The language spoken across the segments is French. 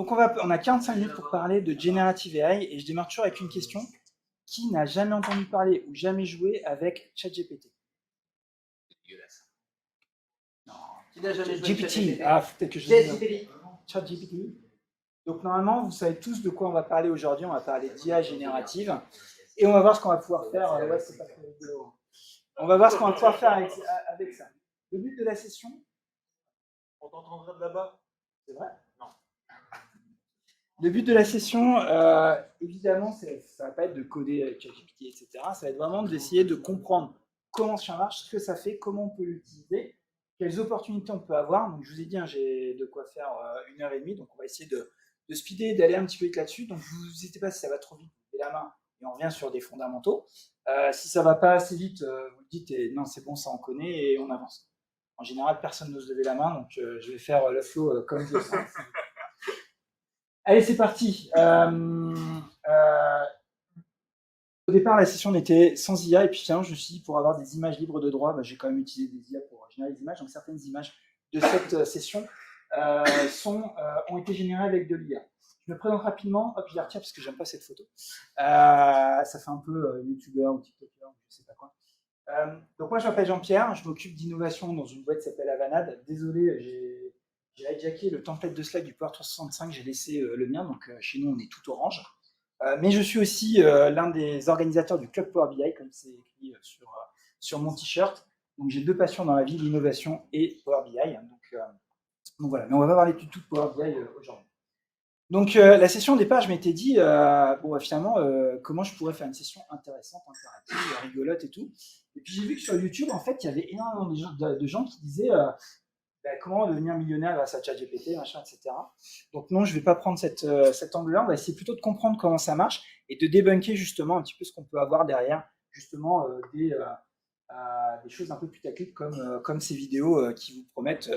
Donc on a 45 minutes pour parler de Generative AI et je démarre toujours avec une question. Qui n'a jamais entendu parler ou jamais joué avec ChatGPT? Non. Qui n'a jamais joué avec GPT. ChatGPT? Ah, peut-être que je ChatGPT. ChatGPT. Donc normalement, vous savez tous de quoi on va parler aujourd'hui. On va parler d'IA générative et on va voir ce qu'on va pouvoir faire. Ouais, c'est pas très rigolo. On va voir ce qu'on va pouvoir faire avec ça. Le but de la session. On t'entendrait de là-bas? C'est vrai? Non. Le but de la session, évidemment, ça ne va pas être de coder avec ChatGPT, etc. Ça va être vraiment d'essayer de comprendre comment ça marche, ce que ça fait, comment on peut l'utiliser, quelles opportunités on peut avoir. Donc, je vous ai dit, hein, j'ai de quoi faire 1h30, donc on va essayer de speeder, d'aller un petit peu vite là-dessus. Donc, vous n'hésitez pas, si ça va trop vite, vous levez la main et on revient sur des fondamentaux. Si ça ne va pas assez vite, vous le dites, et non, c'est bon, ça on connaît, et on avance. En général, personne n'ose lever la main, donc je vais faire le flow comme je le sens. Allez, c'est parti. Au départ, la session était sans IA, et puis tiens, je me suis dit, pour avoir des images libres de droit, j'ai quand même utilisé des IA pour générer des images. Donc certaines images de cette session ont été générées avec de l'IA. Je me présente rapidement, hop, je la retire parce que j'aime pas cette photo. Ça fait un peu youtubeur ou tiktoker, je sais pas quoi. Donc moi, je m'appelle Jean-Pierre, je m'occupe d'innovation dans une boîte qui s'appelle Avanade. Désolé, j'ai hijacké le template de Slack du Power 365, j'ai laissé le mien, donc chez nous on est tout orange. Mais je suis aussi l'un des organisateurs du Club Power BI, comme c'est écrit sur mon t-shirt. Donc j'ai deux passions dans la vie, l'innovation et Power BI. Donc voilà, mais on va voir les tutos de Power BI aujourd'hui. Donc la session au départ, je m'étais dit, finalement, comment je pourrais faire une session intéressante, interactive, rigolote et tout. Et puis j'ai vu que sur YouTube, en fait, il y avait énormément de gens qui disaient comment devenir millionnaire grâce à ChatGPT, machin, etc. Donc non, je ne vais pas prendre cet angle-là. On va essayer plutôt de comprendre comment ça marche et de débunker justement un petit peu ce qu'on peut avoir derrière, justement des choses un peu putaclic comme ces vidéos qui vous promettent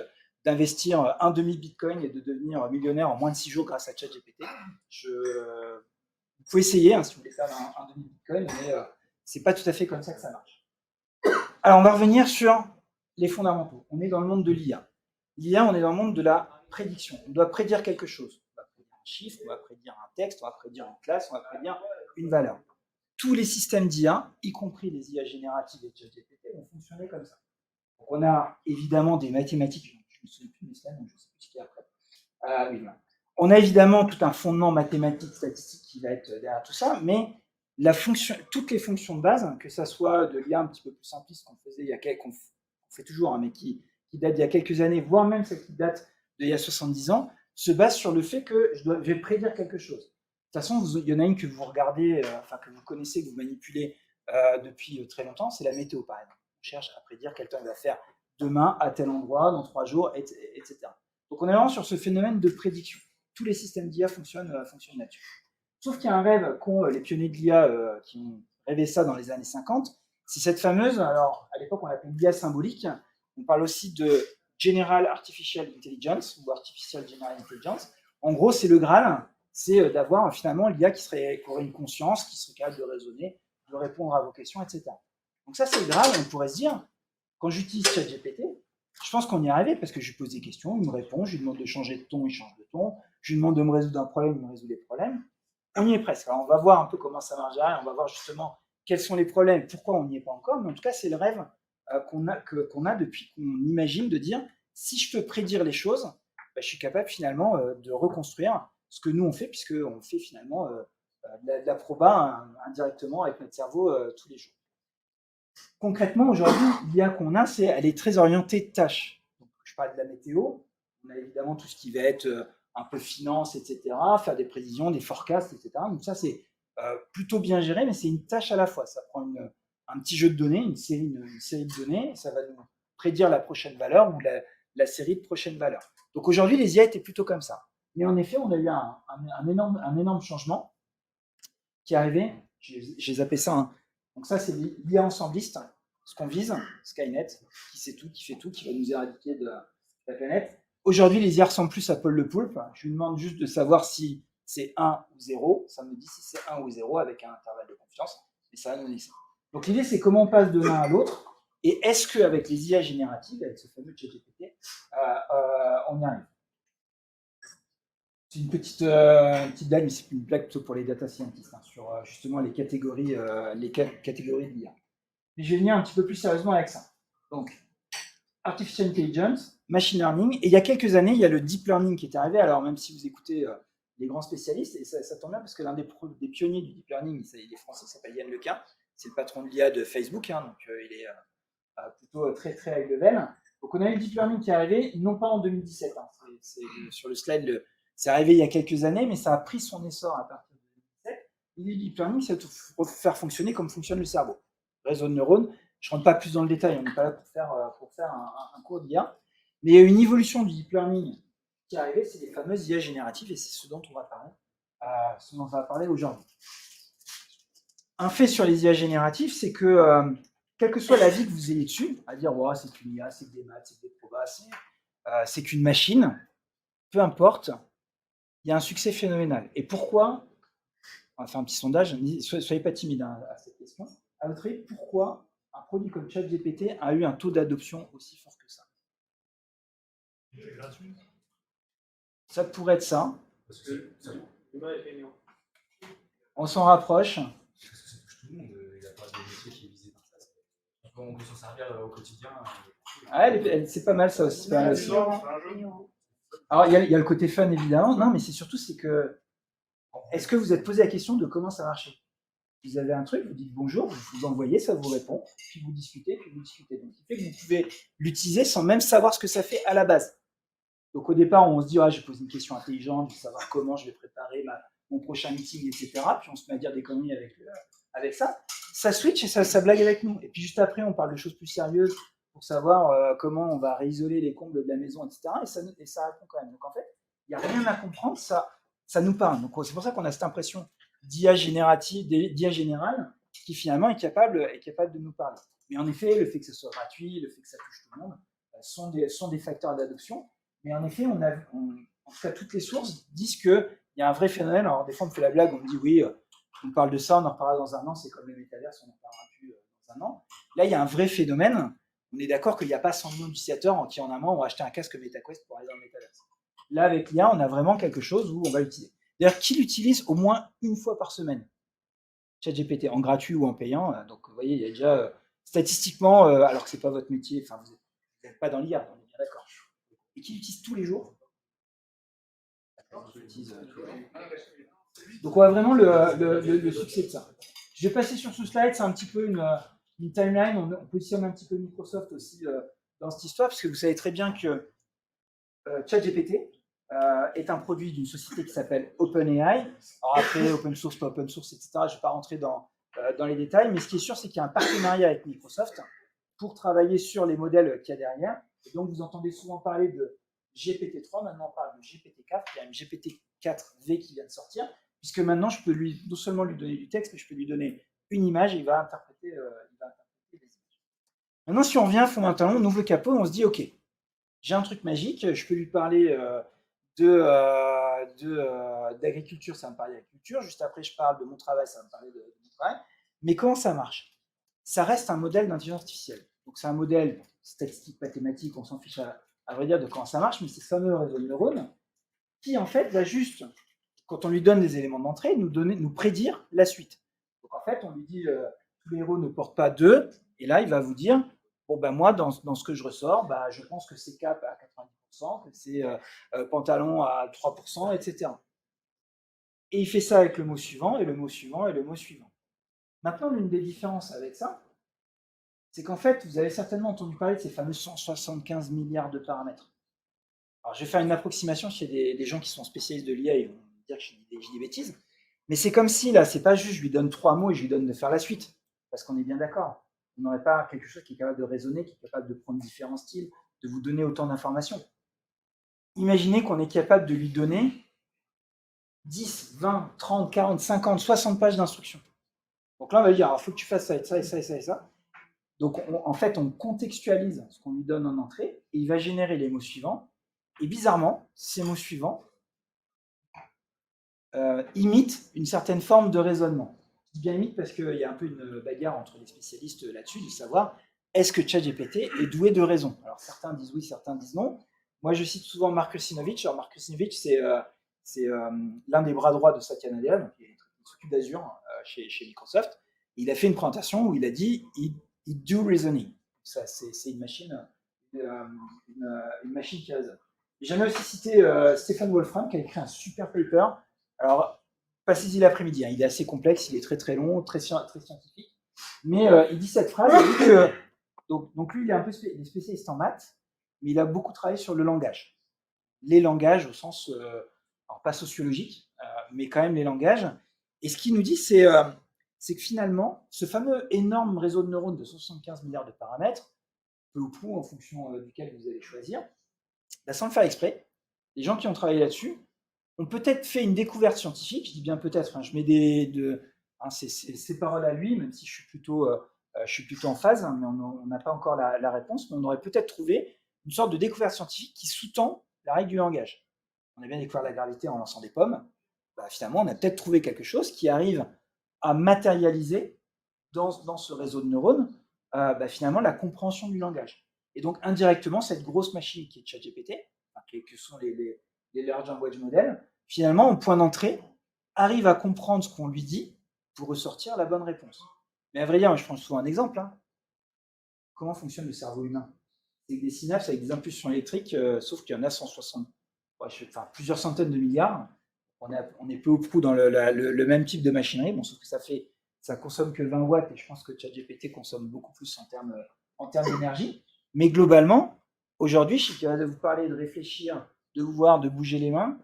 d'investir un demi-bitcoin et de devenir millionnaire en moins de 6 jours grâce à ChatGPT. Vous pouvez essayer si vous voulez faire un demi-bitcoin, mais c'est pas tout à fait comme ça que ça marche. Alors, on va revenir sur les fondamentaux. On est dans le monde de l'IA. L'IA, on est dans le monde de la prédiction. On doit prédire quelque chose. On va prédire un chiffre, on va prédire un texte, on va prédire une classe, on va prédire une valeur. Tous les systèmes d'IA, y compris les IA génératives et ChatGPT, vont fonctionner comme ça. Donc, on a évidemment des mathématiques. Je ne me souviens plus de ça, donc je ne sais plus ce qu'il y a après. Oui, voilà. On a évidemment tout un fondement mathématique, statistique qui va être derrière tout ça, mais toutes les fonctions de base, que ça soit de l'IA un petit peu plus simpliste qu'on faisait qu'on fait toujours, mais qui date d'il y a quelques années, voire même celle qui date d'il y a 70 ans, se base sur le fait que je vais prédire quelque chose. De toute façon, il y en a une que vous regardez, que vous connaissez, que vous manipulez depuis très longtemps, c'est la météo, par exemple. On cherche à prédire quel temps il va faire demain, à tel endroit, dans 3 jours, etc. Donc on est vraiment sur ce phénomène de prédiction. Tous les systèmes d'IA fonctionnent là-dessus. Sauf qu'il y a un rêve qu'ont les pionniers de l'IA qui ont rêvé ça dans les années 50. C'est cette fameuse, alors à l'époque on l'appelait l'IA symbolique, on parle aussi de General Artificial Intelligence ou Artificial General Intelligence. En gros, c'est le Graal, c'est d'avoir finalement l'IA qui aurait une conscience, qui serait capable de raisonner, de répondre à vos questions, etc. Donc ça, c'est le Graal, on pourrait se dire, quand j'utilise ChatGPT, je pense qu'on y est arrivé parce que je lui pose des questions, il me répond, je lui demande de changer de ton, il change de ton, je lui demande de me résoudre un problème, il me résout les problèmes. On y est presque. Alors, on va voir un peu comment ça marche derrière, on va voir justement quels sont les problèmes, pourquoi on n'y est pas encore, mais en tout cas, c'est le rêve qu'on a depuis qu'on imagine de dire, si je peux prédire les choses, je suis capable finalement de reconstruire ce que nous on fait, puisqu'on fait finalement de la proba indirectement avec notre cerveau tous les jours. Concrètement, aujourd'hui, l'IA qu'on a, elle est très orientée tâches. Donc, je parle de la météo, on a évidemment tout ce qui va être un peu finance, etc., faire des prévisions, des forecasts, etc. Donc ça, c'est plutôt bien géré, mais c'est une tâche à la fois. Ça prend un petit jeu de données, une série de données, et ça va nous prédire la prochaine valeur ou la série de prochaines valeurs. Donc aujourd'hui, les IA étaient plutôt comme ça. Mais en effet, on a eu un énorme changement qui est arrivé. J'ai zappé ça. Donc ça, c'est l'IA ensembliste, ce qu'on vise, Skynet, qui sait tout, qui fait tout, qui va nous éradiquer de la planète. Aujourd'hui, les IA ressemblent plus à Paul le Poulpe. Je lui demande juste de savoir si c'est 1 ou 0. Ça me dit si c'est 1 ou 0 avec un intervalle de confiance. Et ça va donner ça. Donc l'idée, c'est comment on passe de l'un à l'autre. Et est-ce qu'avec les IA génératives, avec ce fameux ChatGPT, on y arrive? C'est une petite blague, mais c'est une blague plutôt pour les data scientists, hein, sur justement les catégories de l'IA. Mais je vais venir un petit peu plus sérieusement avec ça. Donc, Artificial Intelligence, Machine Learning, et il y a quelques années, il y a le Deep Learning qui est arrivé. Alors, même si vous écoutez les grands spécialistes, et ça tombe bien parce que l'un des pionniers du Deep Learning, il est français, il s'appelle Yann Lequin, c'est le patron de l'IA de Facebook, hein, donc il est plutôt très très high level. Donc on a eu le deep learning qui est arrivé, non pas en 2017, hein, c'est sur le slide, c'est arrivé il y a quelques années, mais ça a pris son essor à partir de 2017. Et le deep learning, c'est de faire fonctionner comme fonctionne le cerveau. Réseau de neurones, je ne rentre pas plus dans le détail, on n'est pas là pour faire un cours d'IA, mais il y a une évolution du deep learning qui est arrivée, c'est les fameuses IA génératives, et c'est ce dont on va parler aujourd'hui. Un fait sur les IA génératives, c'est que quelle que soit la vie que vous ayez dessus, à dire ouais, c'est une IA, c'est des maths, c'est des probas, c'est qu'une machine, peu importe, il y a un succès phénoménal. Et pourquoi? On va faire un petit sondage, soyez pas timide à cette question. À votre avis, pourquoi un produit comme ChatGPT a eu un taux d'adoption aussi fort que ça? C'est gratuit. Ça pourrait être ça. Parce que l'humain est feignant. On s'en rapproche. Parce que ça touche tout le monde, il n'y a pas de métier qui est visé par ça. On peut s'en servir au quotidien. Ah, c'est pas mal ça aussi. Alors, il y a le côté fun évidemment. Non, mais c'est surtout, c'est que est-ce que vous êtes posé la question de comment ça marchait? Vous avez un truc, vous dites bonjour, vous envoyez, ça vous répond, puis vous discutez, puis vous discutez. Donc, il fait que vous pouvez l'utiliser sans même savoir ce que ça fait à la base. Donc, au départ, on se dit, ah, je pose une question intelligente, je vais savoir comment je vais préparer mon prochain meeting, etc. Puis on se met à dire des conneries avec ça. Ça switch et ça blague avec nous. Et puis juste après, on parle de choses plus sérieuses pour savoir comment on va réisoler les combles de la maison, etc. Et ça répond quand même. Donc, en fait, il n'y a rien à comprendre, ça nous parle. Donc, c'est pour ça qu'on a cette impression d'IA générative, d'IA générale, qui finalement est capable de nous parler. Mais en effet, le fait que ce soit gratuit, le fait que ça touche tout le monde, sont des facteurs d'adoption. Mais en effet, en tout cas, toutes les sources disent qu'il y a un vrai phénomène. Alors, des fois, on me fait la blague, on me dit oui, on parle de ça, on en reparlera dans un an, c'est comme le métaverse, on n'en parlera plus dans un an. Là, il y a un vrai phénomène. On est d'accord qu'il n'y a pas 100 millions d'utilisateurs qui, en un mois, ont acheté un casque MetaQuest pour aller dans le métaverse. Là, avec l'IA, on a vraiment quelque chose où on va l'utiliser. D'ailleurs, qui l'utilise au moins une fois par semaine? ChatGPT, en gratuit ou en payant. Donc, vous voyez, il y a déjà, statistiquement, alors que ce n'est pas votre métier, enfin, vous n'êtes pas dans l'IA, on est bien d'accord. Et qui l'utilise tous les jours. Donc, on voit vraiment le succès de ça. Je vais passer sur ce slide, c'est un petit peu une timeline. On positionne un petit peu Microsoft aussi dans cette histoire, parce que vous savez très bien que ChatGPT est un produit d'une société qui s'appelle OpenAI. Alors après, open source, pas open source, etc., je ne vais pas rentrer dans les détails, mais ce qui est sûr, c'est qu'il y a un partenariat avec Microsoft pour travailler sur les modèles qu'il y a derrière. Et donc, vous entendez souvent parler de GPT-3, maintenant on parle de GPT-4, il y a une GPT-4V qui vient de sortir, puisque maintenant, je peux non seulement lui donner du texte, mais je peux lui donner une image et il va interpréter les images. Maintenant, si on revient fondamentalement, on ouvre le capot et on se dit, OK, j'ai un truc magique, je peux lui parler d'agriculture, ça va me parler d'agriculture, juste après je parle de mon travail, ça va me parler de mon travail, mais comment ça marche? Ça reste un modèle d'intelligence artificielle. Donc c'est un modèle statistique, mathématique, on s'en fiche à vrai dire de comment ça marche, mais c'est ce fameux réseau de neurones qui en fait va juste, quand on lui donne des éléments d'entrée, nous prédire la suite. Donc en fait, on lui dit tous les héros ne portent pas 2, et là il va vous dire bon ben moi dans ce que je ressors, je pense que c'est cap à 90%, que c'est pantalon à 3%, etc. Et il fait ça avec le mot suivant, et le mot suivant, et le mot suivant. Maintenant, l'une des différences avec ça, c'est qu'en fait, vous avez certainement entendu parler de ces fameux 175 milliards de paramètres. Alors, je vais faire une approximation s'il y a des gens qui sont spécialistes de l'IA, ils vont dire que je dis des bêtises. Mais c'est comme si, là, c'est pas juste je lui donne 3 mots et je lui donne de faire la suite. Parce qu'on est bien d'accord. Vous n'aurez pas quelque chose qui est capable de raisonner, qui est capable de prendre différents styles, de vous donner autant d'informations. Imaginez qu'on est capable de lui donner 10, 20, 30, 40, 50, 60 pages d'instructions. Donc là, on va lui dire, il faut que tu fasses ça et ça et ça et ça et ça. Donc, en fait, on contextualise ce qu'on lui donne en entrée et il va générer les mots suivants. Et bizarrement, ces mots suivants imitent une certaine forme de raisonnement. Je dis bien imite parce qu'il y a un peu une bagarre entre les spécialistes là-dessus, de savoir est-ce que ChatGPT est doué de raison. Alors, certains disent oui, certains disent non. Moi, je cite souvent Mark Russinovich. Alors, Mark Russinovich, l'un des bras droits de Satya Nadella, donc il s'occupe d'Azure chez Microsoft. Il a fait une présentation où il a dit it do reasoning. Ça, c'est une machine, une machine qui raisonne. J'aimerais aussi citer Stephen Wolfram qui a écrit un super paper. Alors, passez-y l'après-midi. Hein. Il est assez complexe, il est très très long, très scientifique. Mais il dit cette phrase. Il dit que, donc lui, il est spécialiste en maths, mais il a beaucoup travaillé sur le langage. Les langages au sens, alors pas sociologique, mais quand même les langages. Et ce qu'il nous dit, c'est que finalement, ce fameux énorme réseau de neurones de 75 milliards de paramètres, peu ou prou en fonction duquel vous allez choisir, bah, sans le faire exprès, les gens qui ont travaillé là-dessus ont peut-être fait une découverte scientifique, je dis bien peut-être, hein, je mets ces paroles à lui, même si je suis plutôt en phase, hein, mais on n'a pas encore la réponse, mais on aurait peut-être trouvé une sorte de découverte scientifique qui sous-tend la règle du langage. On a bien découvert la gravité en lançant des pommes, bah, finalement on a peut-être trouvé quelque chose qui arrive à matérialiser dans ce réseau de neurones bah, finalement la compréhension du langage. Et donc indirectement, cette grosse machine qui est ChatGPT, enfin, que sont les large language models, finalement, au point d'entrée, arrive à comprendre ce qu'on lui dit pour ressortir la bonne réponse. Mais à vrai dire, je prends souvent un exemple. Hein. Comment fonctionne le cerveau humain? C'est des synapses avec des impulsions électriques, sauf qu'il y en a 160, enfin, plusieurs centaines de milliards. On est peu ou prou dans le même type de machinerie, bon, sauf que ça consomme que 20 watts, et je pense que ChatGPT consomme beaucoup plus en termes d'énergie. Mais globalement, aujourd'hui, je suis capable de vous parler, de réfléchir, de vous voir, de bouger les mains,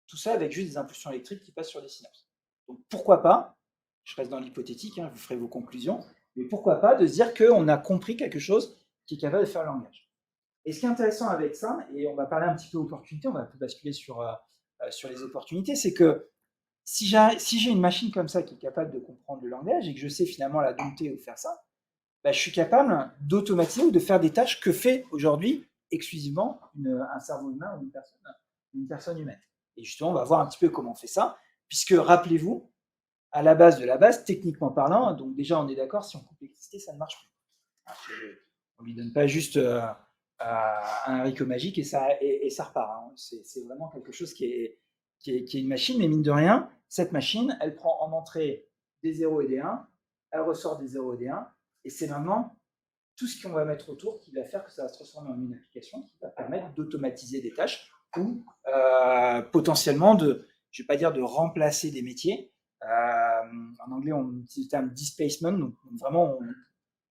tout ça avec juste des impulsions électriques qui passent sur les synapses. Donc pourquoi pas, je reste dans l'hypothétique, hein, vous ferez vos conclusions, mais pourquoi pas de se dire qu'on a compris quelque chose qui est capable de faire le langage. Et ce qui est intéressant avec ça, et on va parler un petit peu opportunité, on va un peu basculer sur les opportunités, c'est que si j'ai une machine comme ça qui est capable de comprendre le langage et que je sais finalement la dompter ou faire ça, bah, je suis capable d'automatiser ou de faire des tâches que fait aujourd'hui exclusivement un cerveau humain ou une personne humaine. Et justement, on va voir un petit peu comment on fait ça, puisque rappelez-vous, à la base de la base, techniquement parlant, donc déjà on est d'accord, si on coupe l'électricité, ça ne marche plus. On ne lui donne pas juste un haricot magique et ça repart. Hein. C'est vraiment quelque chose qui est une machine, mais mine de rien, cette machine, elle prend en entrée des 0 et des 1, elle ressort des 0 et des 1, et c'est maintenant tout ce qu'on va mettre autour qui va faire que ça va se transformer en une application qui va permettre d'automatiser des tâches ou potentiellement je ne vais pas dire de remplacer des métiers. En anglais, on utilise le terme displacement, donc vraiment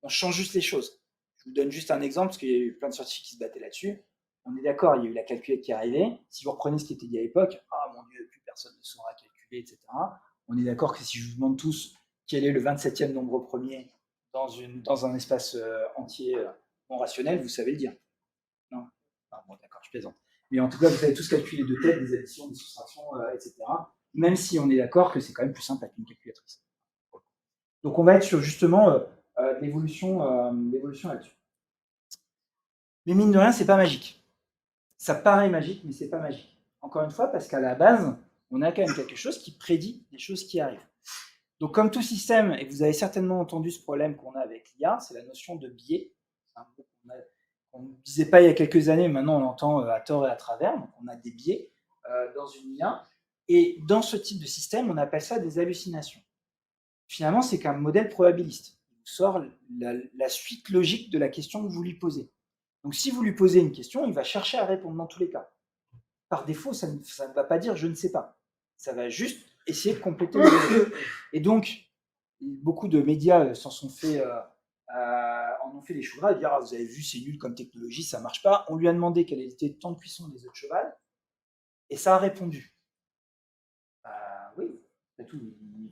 on change juste les choses. Je vous donne juste un exemple, parce qu'il y a eu plein de scientifiques qui se battaient là-dessus. On est d'accord, il y a eu la calculette qui est arrivée. Si vous reprenez ce qui était dit à l'époque, ah mon Dieu, plus personne ne saura calculer, etc. On est d'accord que si je vous demande tous quel est le 27e nombre premier dans un espace entier non rationnel, vous savez le dire. Non? Ah, bon, d'accord, je plaisante. Mais en tout cas, vous savez tous calculer de tête des additions, des soustractions, etc. Même si on est d'accord que c'est quand même plus simple avec une calculatrice. Donc on va être sur justement l'évolution là-dessus. Mais mine de rien, c'est pas magique. Ça paraît magique, mais c'est pas magique. Encore une fois, parce qu'à la base, on a quand même quelque chose qui prédit les choses qui arrivent. Donc, comme tout système, et vous avez certainement entendu ce problème qu'on a avec l'IA, c'est la notion de biais. On ne disait pas il y a quelques années, mais maintenant on l'entend à tort et à travers. Donc, on a des biais dans une IA. Et dans ce type de système, on appelle ça des hallucinations. Finalement, c'est qu'un modèle probabiliste. Il vous sort la suite logique de la question que vous lui posez. Donc, si vous lui posez une question, il va chercher à répondre dans tous les cas. Par défaut, ça ne va pas dire « je ne sais pas ». Ça va juste essayer de compléter le modèle. Et donc, beaucoup de médias en ont fait des choux gras et dire ah, vous avez vu, c'est nul comme technologie, ça ne marche pas. On lui a demandé quel était le temps de cuisson des œufs de cheval, et ça a répondu. Oui, c'est tout.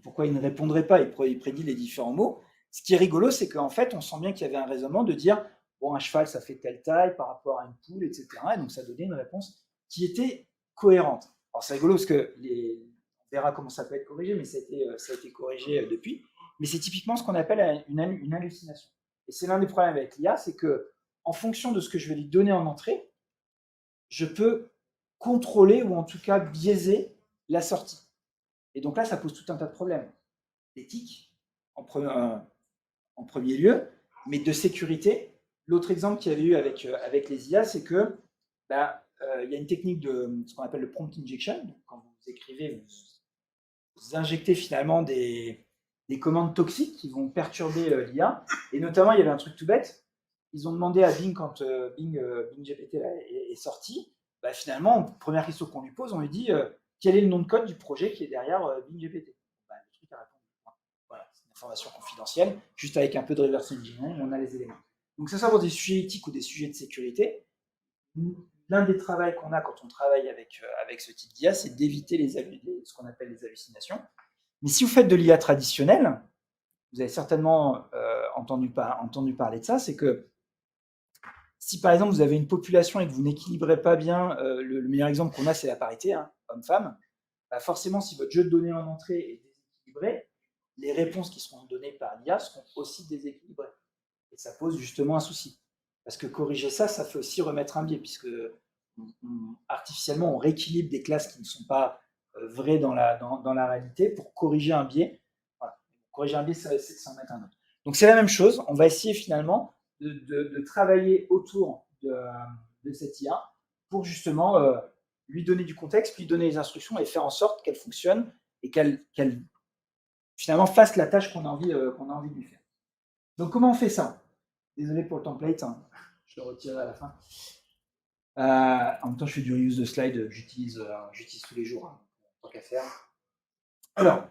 Pourquoi il ne répondrait pas? Il prédit les différents mots. Ce qui est rigolo, c'est qu'en fait, on sent bien qu'il y avait un raisonnement de dire bon, un cheval, ça fait telle taille par rapport à une poule, etc. Et donc, ça donnait une réponse qui était cohérente. Alors, c'est rigolo parce que on verra comment ça peut être corrigé, mais ça a été corrigé depuis. Mais c'est typiquement ce qu'on appelle une hallucination. Et c'est l'un des problèmes avec l'IA, c'est que en fonction de ce que je vais lui donner en entrée, je peux contrôler ou en tout cas biaiser la sortie. Et donc là, ça pose tout un tas de problèmes. D'éthique, en premier lieu, mais de sécurité. L'autre exemple qu'il y avait eu avec les IA, c'est que il y a une technique de ce qu'on appelle le prompt injection. Donc, quand vous écrivez, vous injectez finalement des commandes toxiques qui vont perturber l'IA. Et notamment, il y avait un truc tout bête. Ils ont demandé à Bing, quand Bing GPT est sorti, bah, finalement, première question qu'on lui pose, on lui dit quel est le nom de code du projet qui est derrière Bing GPT. Bah, le truc a répondu. Voilà, c'est une information confidentielle. Juste avec un peu de reverse engineering, on a les éléments. Donc, ça, pour des sujets éthiques ou des sujets de sécurité, l'un des travaux qu'on a quand on travaille avec ce type d'IA, c'est d'éviter ce qu'on appelle les hallucinations. Mais si vous faites de l'IA traditionnelle, vous avez certainement entendu parler de ça, c'est que si par exemple vous avez une population et que vous n'équilibrez pas bien, le meilleur exemple qu'on a, c'est la parité, hein, homme-femme, bah forcément, si votre jeu de données en entrée est déséquilibré, les réponses qui seront données par l'IA seront aussi déséquilibrées. Et ça pose justement un souci. Parce que corriger ça, ça fait aussi remettre un biais, puisque artificiellement, on rééquilibre des classes qui ne sont pas vraies dans la réalité pour corriger un biais. Voilà. Corriger un biais, c'est en mettre un autre. Donc c'est la même chose. On va essayer finalement de travailler autour de cette IA pour justement lui donner du contexte, lui donner les instructions et faire en sorte qu'elle fonctionne et qu'elle finalement fasse la tâche qu'on a envie de lui faire. Donc comment on fait ça? Désolé pour le template, hein. Je le retirerai à la fin. En même temps, je fais du reuse de slide, j'utilise tous les jours, hein, tant qu'à faire. Alors,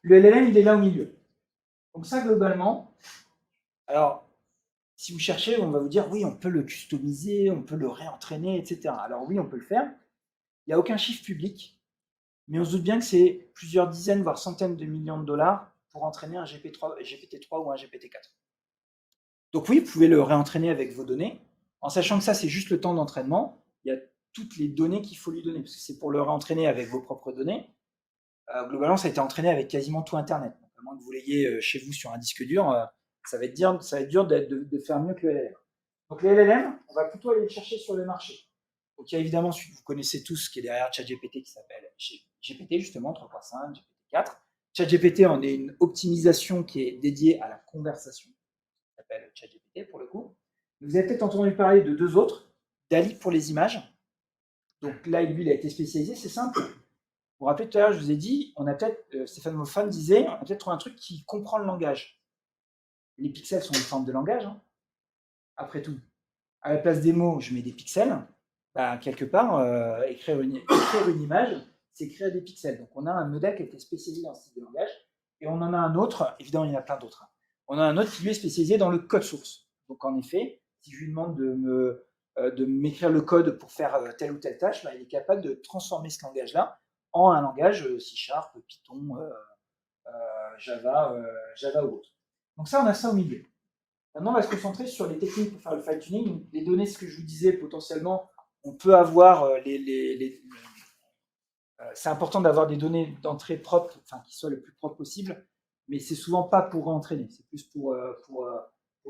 le LLM, il est là au milieu. Donc ça, globalement, alors, si vous cherchez, on va vous dire, oui, on peut le customiser, on peut le réentraîner, etc. Alors oui, on peut le faire. Il n'y a aucun chiffre public, mais on se doute bien que c'est plusieurs dizaines, voire centaines de millions de dollars pour entraîner un GPT-3 ou un GPT-4. Donc oui, vous pouvez le réentraîner avec vos données, en sachant que ça, c'est juste le temps d'entraînement. Il y a toutes les données qu'il faut lui donner, parce que c'est pour le réentraîner avec vos propres données. Globalement, ça a été entraîné avec quasiment tout Internet. Donc, à moins que vous l'ayez chez vous sur un disque dur, ça va être dur de faire mieux que le LLM. Donc les LLM, on va plutôt aller les chercher sur le marché. Donc il y a évidemment celui que vous connaissez tous qui est derrière ChatGPT qui s'appelle GPT justement, 3.5, GPT-4. ChatGPT en est une optimisation qui est dédiée à la conversation, qui s'appelle ChatGPT pour le coup. Vous avez peut-être entendu parler de deux autres, DALL-E pour les images. Donc là, lui, il a été spécialisé, c'est simple. Vous vous rappelez tout à l'heure, je vous ai dit, on a peut-être, Stéphane Moffat disait, on a peut-être trouvé un truc qui comprend le langage. Les pixels sont une forme de langage, hein, après tout. À la place des mots, je mets des pixels. Bah, quelque part, écrire une image, c'est écrire des pixels. Donc on a un modèle qui a été spécialisé dans ce type de langage. Et on en a un autre, évidemment, il y en a plein d'autres. Hein. On a un autre qui lui est spécialisé dans le code source. Donc en effet, si je lui demande de m'écrire le code pour faire telle ou telle tâche, bah, il est capable de transformer ce langage-là en un langage C#, Python, Java ou autre. Donc ça, on a ça au milieu. Maintenant, on va se concentrer sur les techniques pour faire le fine-tuning. Les données, ce que je vous disais, potentiellement, on peut avoir c'est important d'avoir des données d'entrée propres, enfin, qui soient le plus propres possible, mais c'est souvent pas pour entraîner, c'est plus pour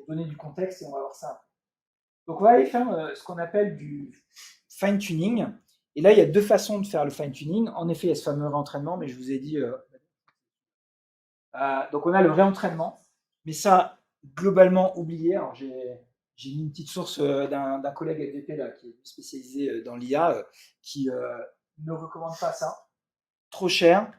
donner du contexte et on va voir ça. Donc, on va aller faire ce qu'on appelle du fine-tuning. Et là, il y a deux façons de faire le fine-tuning. En effet, il y a ce fameux réentraînement, mais je vous ai dit... donc, on a le réentraînement, mais ça, globalement oublié. Alors, j'ai mis une petite source d'un collègue LVP là, qui est spécialisé dans l'IA, qui ne recommande pas ça. Trop cher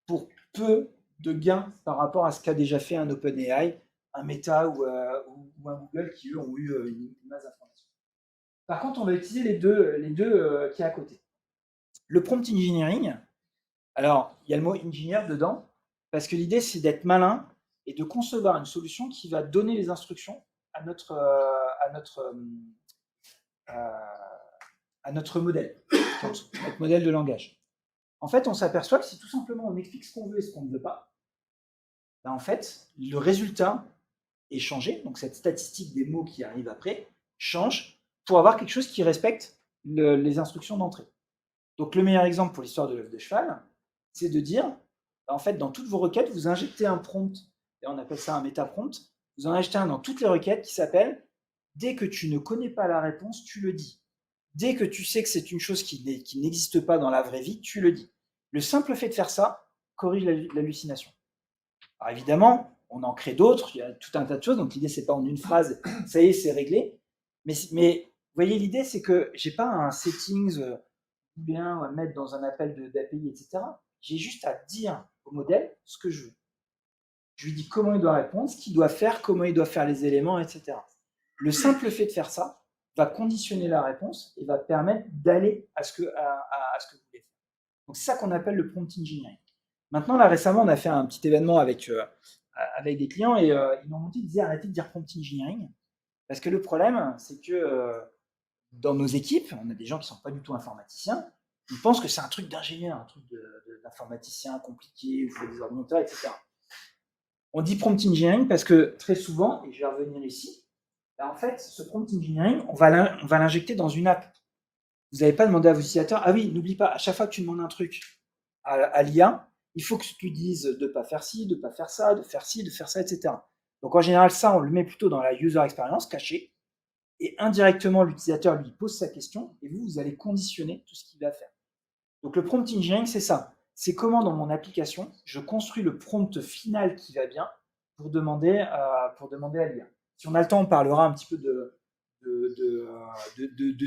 pour peu de gains par rapport à ce qu'a déjà fait un OpenAI, un Meta ou un Google qui, eux, ont eu une masse d'informations. Par contre, on va utiliser les deux qui est à côté. Le prompt engineering, alors, il y a le mot engineer dedans, parce que l'idée, c'est d'être malin et de concevoir une solution qui va donner les instructions à notre modèle, notre modèle de langage. En fait, on s'aperçoit que si tout simplement on explique ce qu'on veut et ce qu'on ne veut pas, ben en fait, le résultat est changé, donc cette statistique des mots qui arrivent après change pour avoir quelque chose qui respecte les instructions d'entrée. Donc le meilleur exemple pour l'histoire de l'œuf de cheval, c'est de dire, en fait, dans toutes vos requêtes, vous injectez un prompt, et on appelle ça un méta-prompt, vous en injectez un dans toutes les requêtes qui s'appelle « Dès que tu ne connais pas la réponse, tu le dis ». Dès que tu sais que c'est une chose qui n'existe pas dans la vraie vie, tu le dis. Le simple fait de faire ça corrige l'hallucination. Alors évidemment, on en crée d'autres, il y a tout un tas de choses, donc l'idée, c'est pas en une phrase, ça y est, c'est réglé, mais vous voyez, l'idée, c'est que j'ai pas un settings booléen à mettre dans un appel d'API, etc. J'ai juste à dire au modèle ce que je veux. Je lui dis comment il doit répondre, ce qu'il doit faire, comment il doit faire les éléments, etc. Le simple fait de faire ça va conditionner la réponse et va permettre d'aller à ce que vous voulez faire. Donc c'est ça qu'on appelle le prompt engineering. Maintenant, là récemment, on a fait un petit événement avec des clients et ils m'ont monté, ils disaient arrêtez de dire prompt engineering parce que le problème, c'est que dans nos équipes, on a des gens qui ne sont pas du tout informaticiens, ils pensent que c'est un truc d'ingénieur, un truc d'informaticien compliqué, où il faut des ordinateurs, etc. On dit prompt engineering parce que très souvent, et je vais revenir ici, en fait, ce prompt engineering, on va l'injecter dans une app. Vous n'avez pas demandé à vos utilisateurs, ah oui, n'oublie pas, à chaque fois que tu demandes un truc à l'IA, il faut que tu dises de ne pas faire ci, de ne pas faire ça, de faire ci, de faire ça, etc. Donc en général, ça, on le met plutôt dans la user experience cachée, et indirectement, l'utilisateur lui pose sa question, et vous allez conditionner tout ce qu'il va faire. Donc le prompt engineering, c'est ça. C'est comment dans mon application, je construis le prompt final qui va bien pour demander à l'IA. Si on a le temps, on parlera un petit peu de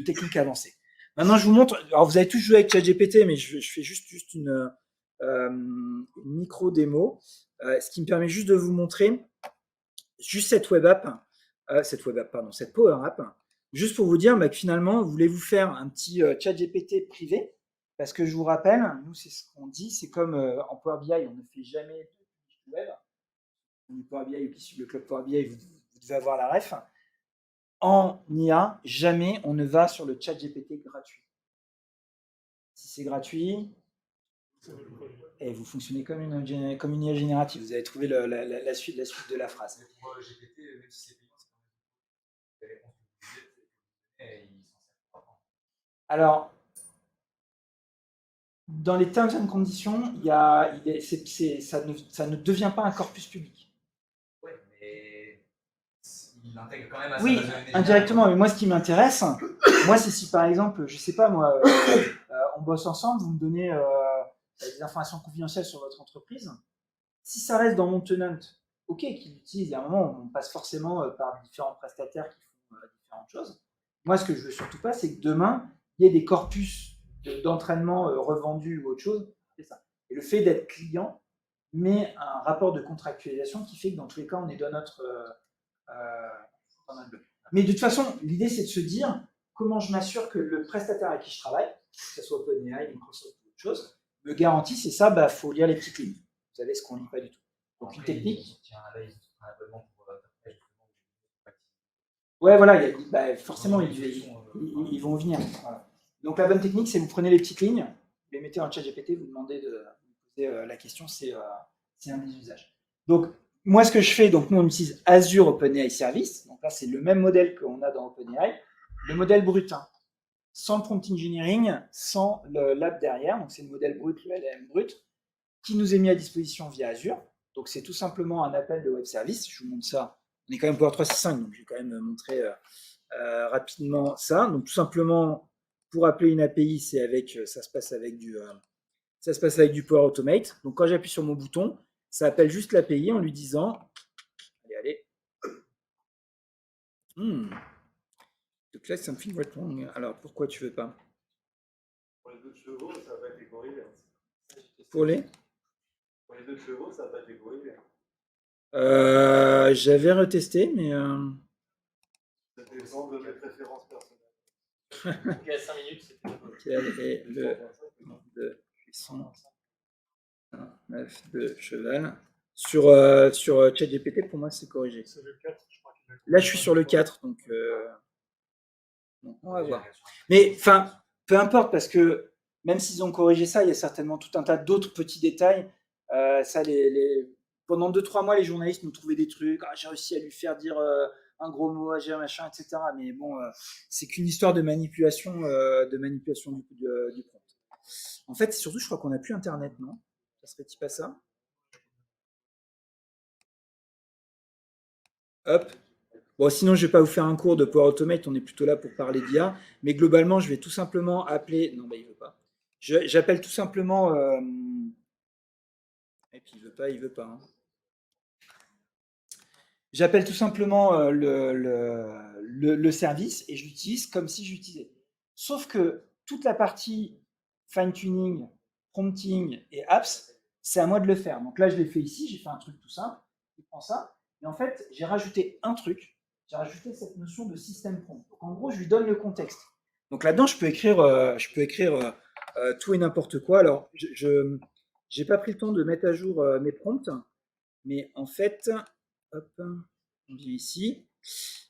techniques avancées. Maintenant, je vous montre. Alors, vous avez tous joué avec ChatGPT, mais je fais juste une micro démo, ce qui me permet juste de vous montrer juste cette Power App, juste pour vous dire que finalement, voulez-vous faire un petit ChatGPT privé? Parce que je vous rappelle, nous, c'est ce qu'on dit, c'est comme en Power BI, on ne fait jamais de web. Du Power BI ou qui suit le club Power BI, vous devez avoir la ref. En IA, jamais on ne va sur le ChatGPT gratuit. Si c'est gratuit, et vous fonctionnez comme une IA générative. Vous avez trouvé la suite de la phrase. Mais pour GPT, même si c'est payant, c'est pas et ils s'en servent pas. Alors, dans les terms and conditions, ça ne devient pas un corpus public. Oui, mais il intègre quand même à sa Oui, base de données indirectement. Mais moi, ce qui m'intéresse, moi, c'est si par exemple, je sais pas moi, on bosse ensemble, vous me donnez des informations confidentielles sur votre entreprise. Si ça reste dans mon tenant, ok, qu'il l'utilise. Il y a un moment, on passe forcément par différents prestataires qui font différentes choses. Moi, ce que je veux surtout pas, c'est que demain, il y ait des corpus d'entraînement revendus ou autre chose. C'est ça. Et le fait d'être client met un rapport de contractualisation qui fait que dans tous les cas, on est dans notre bloc. Mais de toute façon, l'idée, c'est de se dire comment je m'assure que le prestataire avec qui je travaille, que ce soit OpenAI, Microsoft ou autre chose, me garantit, c'est ça, il faut lire les petites lignes. Vous savez ce qu'on ne lit pas du tout. Donc une technique. Ouais, voilà, forcément, ils vont venir. Voilà. Donc la bonne technique, c'est vous prenez les petites lignes, vous les mettez en chat GPT, vous demandez de poser la question, c'est un des usages. Donc, moi, ce que je fais, donc nous, on utilise Azure OpenAI Service. Donc là, c'est le même modèle qu'on a dans OpenAI. Le modèle brut, hein, sans le prompt engineering, sans l'app derrière. Donc c'est le modèle brut, le LLM brut, qui nous est mis à disposition via Azure. Donc c'est tout simplement un appel de web service. Je vous montre ça. On est quand même Power 365, donc je vais quand même montrer rapidement ça. Donc tout simplement, pour appeler une API, ça se passe avec du Power Automate. Donc quand j'appuie sur mon bouton, ça appelle juste l'API en lui disant, allez, the something went wrong. Alors pourquoi tu veux pas? Pour les 2 chevaux, ça n'a pas été corrigé. Pour les Pour les 2 chevaux, ça n'a pas été corrigé. J'avais retesté, mais. Ça dépend de mes préférences personnelles. Il y a 5 minutes, c'était Quel est le de puissance 9 de cheval sur ChatGPT, pour moi, c'est corrigé. C'est le 4, je crois. Là, je suis sur le 4, donc on va voir. Mais enfin, peu importe, parce que même s'ils ont corrigé ça, il y a certainement tout un tas d'autres petits détails. Ça, pendant 2-3 mois, les journalistes nous trouvaient des trucs. Ah, j'ai réussi à lui faire dire un gros mot, agir, machin, etc. Mais bon, c'est qu'une histoire de manipulation du prompt. En fait, surtout, je crois qu'on n'a plus Internet, non? Ça serait-il pas ça? Hop. Bon, sinon, je ne vais pas vous faire un cours de Power Automate, on est plutôt là pour parler d'IA. Mais globalement, je vais tout simplement appeler. Non, il ne veut pas. J'appelle tout simplement. Et puis, il ne veut pas. Hein. J'appelle tout simplement le service et je l'utilise comme si j'utilisais. Sauf que toute la partie fine-tuning, prompting et apps, c'est à moi de le faire. Donc là, je l'ai fait ici, j'ai fait un truc tout simple, il prend ça, et en fait, j'ai rajouté un truc, j'ai rajouté cette notion de système prompt. Donc en gros, je lui donne le contexte. Donc là-dedans, je peux écrire tout et n'importe quoi. Alors, je n'ai pas pris le temps de mettre à jour mes prompts, mais en fait, hop, on vient ici.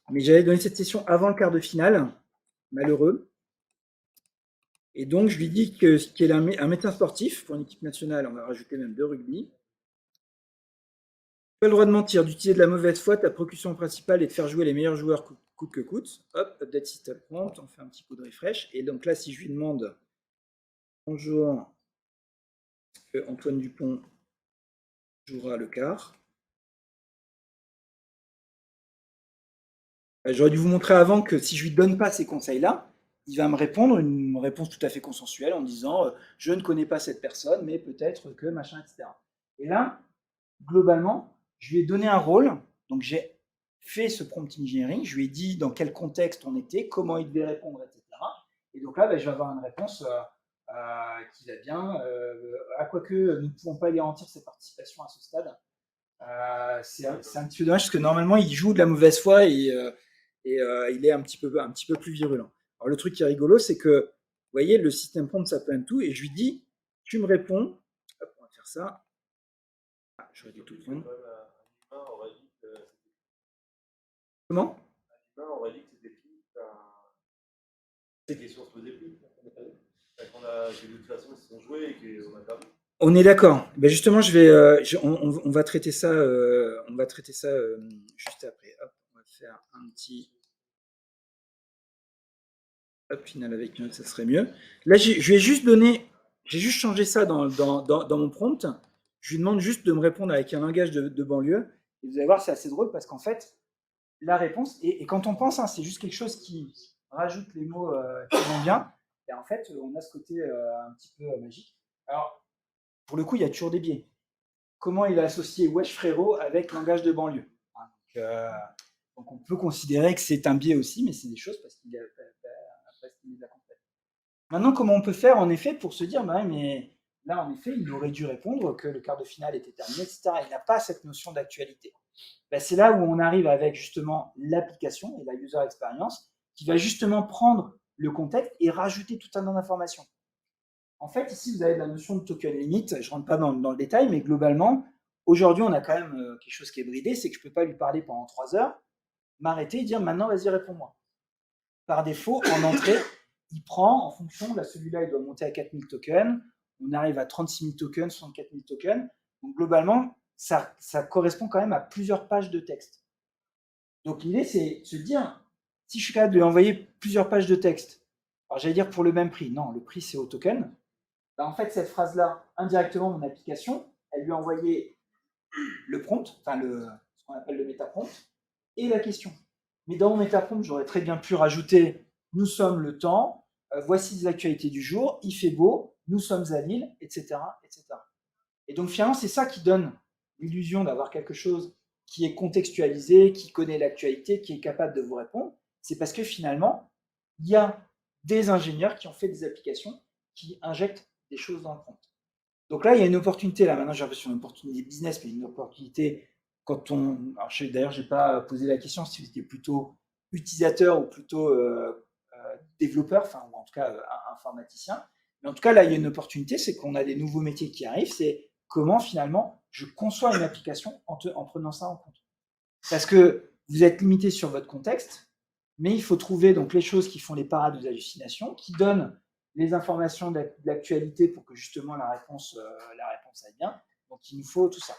Mais j'avais donné cette session avant le quart de finale, malheureux. Et donc, je lui dis qu'il est un médecin sportif pour une équipe nationale. On va rajouter même de rugby. Tu as le droit de mentir, d'utiliser de la mauvaise foi. Ta précaution principale est de faire jouer les meilleurs joueurs coûte que coûte. Hop, update system prompt. On fait un petit coup de refresh. Et donc là, si je lui demande bonjour, est-ce que Antoine Dupont jouera le quart? J'aurais dû vous montrer avant que si je lui donne pas ces conseils-là, il va me répondre une réponse tout à fait consensuelle en disant je ne connais pas cette personne, mais peut-être que machin, etc. Et là, globalement, je lui ai donné un rôle, donc j'ai fait ce prompt engineering, je lui ai dit dans quel contexte on était, comment il devait répondre, etc. Et donc là, je vais avoir une réponse qui va bien, à quoi que nous ne pouvons pas garantir ses participations à ce stade. C'est un petit peu dommage parce que normalement, il joue de la mauvaise foi et il est un petit peu plus virulent. Alors le truc qui est rigolo, c'est que, vous voyez, le système prompt, ça peut être tout, et je lui dis, tu me réponds, hop, on va faire ça. Ah, j'aurais dû tout prendre. Comment? Un humain aurait dit que c'était plus. Ces questions se posaient plus. Que de toute façon, ils se sont joués et qu'on a perdu. On est d'accord. Ben justement, on va traiter ça, juste après. Hop, on va faire un petit hop, final avec une autre, ça serait mieux. Là, je lui ai juste donné, j'ai juste changé ça dans mon prompt. Je lui demande juste de me répondre avec un langage de banlieue. Et vous allez voir, c'est assez drôle parce qu'en fait, la réponse, et quand on pense, hein, c'est juste quelque chose qui rajoute les mots qui vont bien. Et en fait, on a ce côté un petit peu magique. Alors, pour le coup, il y a toujours des biais. Comment il a associé Wesh Frérot avec langage de banlieue? Donc on peut considérer que c'est un biais aussi, mais c'est des choses parce qu'il les a complètes. Maintenant, comment on peut faire en effet pour se dire, bah, mais là, en effet, il aurait dû répondre que le quart de finale était terminé, etc. Il n'a pas cette notion d'actualité. Ben, c'est là où on arrive avec justement l'application et la user experience qui va justement prendre le contexte et rajouter tout un tas d'informations. En fait, ici, vous avez la notion de token limit. Je ne rentre pas dans le détail, mais globalement, aujourd'hui, on a quand même quelque chose qui est bridé, c'est que je ne peux pas lui parler pendant 3 heures, m'arrêter et dire maintenant, vas-y, réponds-moi. Par défaut, en entrée, il prend en fonction, là, celui-là, il doit monter à 4000 tokens, on arrive à 36 000 tokens, 64 000 tokens. Donc, globalement, ça correspond quand même à plusieurs pages de texte. Donc, l'idée, c'est de se dire, si je suis capable de lui envoyer plusieurs pages de texte, alors j'allais dire pour le même prix, non, le prix, c'est au token. Ben, en fait, cette phrase-là, indirectement, mon application, elle lui a envoyé le prompt, enfin ce qu'on appelle le méta-prompt, et la question. Mais dans mon méta-prompt, j'aurais très bien pu rajouter « Nous sommes le temps, voici les actualités du jour, il fait beau, nous sommes à Lille, etc. etc. » Et donc finalement, c'est ça qui donne l'illusion d'avoir quelque chose qui est contextualisé, qui connaît l'actualité, qui est capable de vous répondre. C'est parce que finalement, il y a des ingénieurs qui ont fait des applications qui injectent des choses dans le prompt. Donc là, il y a une opportunité. Là, maintenant, j'ai sur une opportunité business, mais une opportunité quand on. D'ailleurs, je n'ai pas posé la question si vous étiez plutôt utilisateur ou plutôt développeur, enfin, ou en tout cas informaticien. Mais en tout cas, là, il y a une opportunité, c'est qu'on a des nouveaux métiers qui arrivent. C'est comment finalement je conçois une application en prenant ça en compte. Parce que vous êtes limité sur votre contexte, mais il faut trouver donc les choses qui font les parades aux hallucinations, qui donnent les informations de l'actualité pour que justement la réponse aille bien. Donc il nous faut tout ça.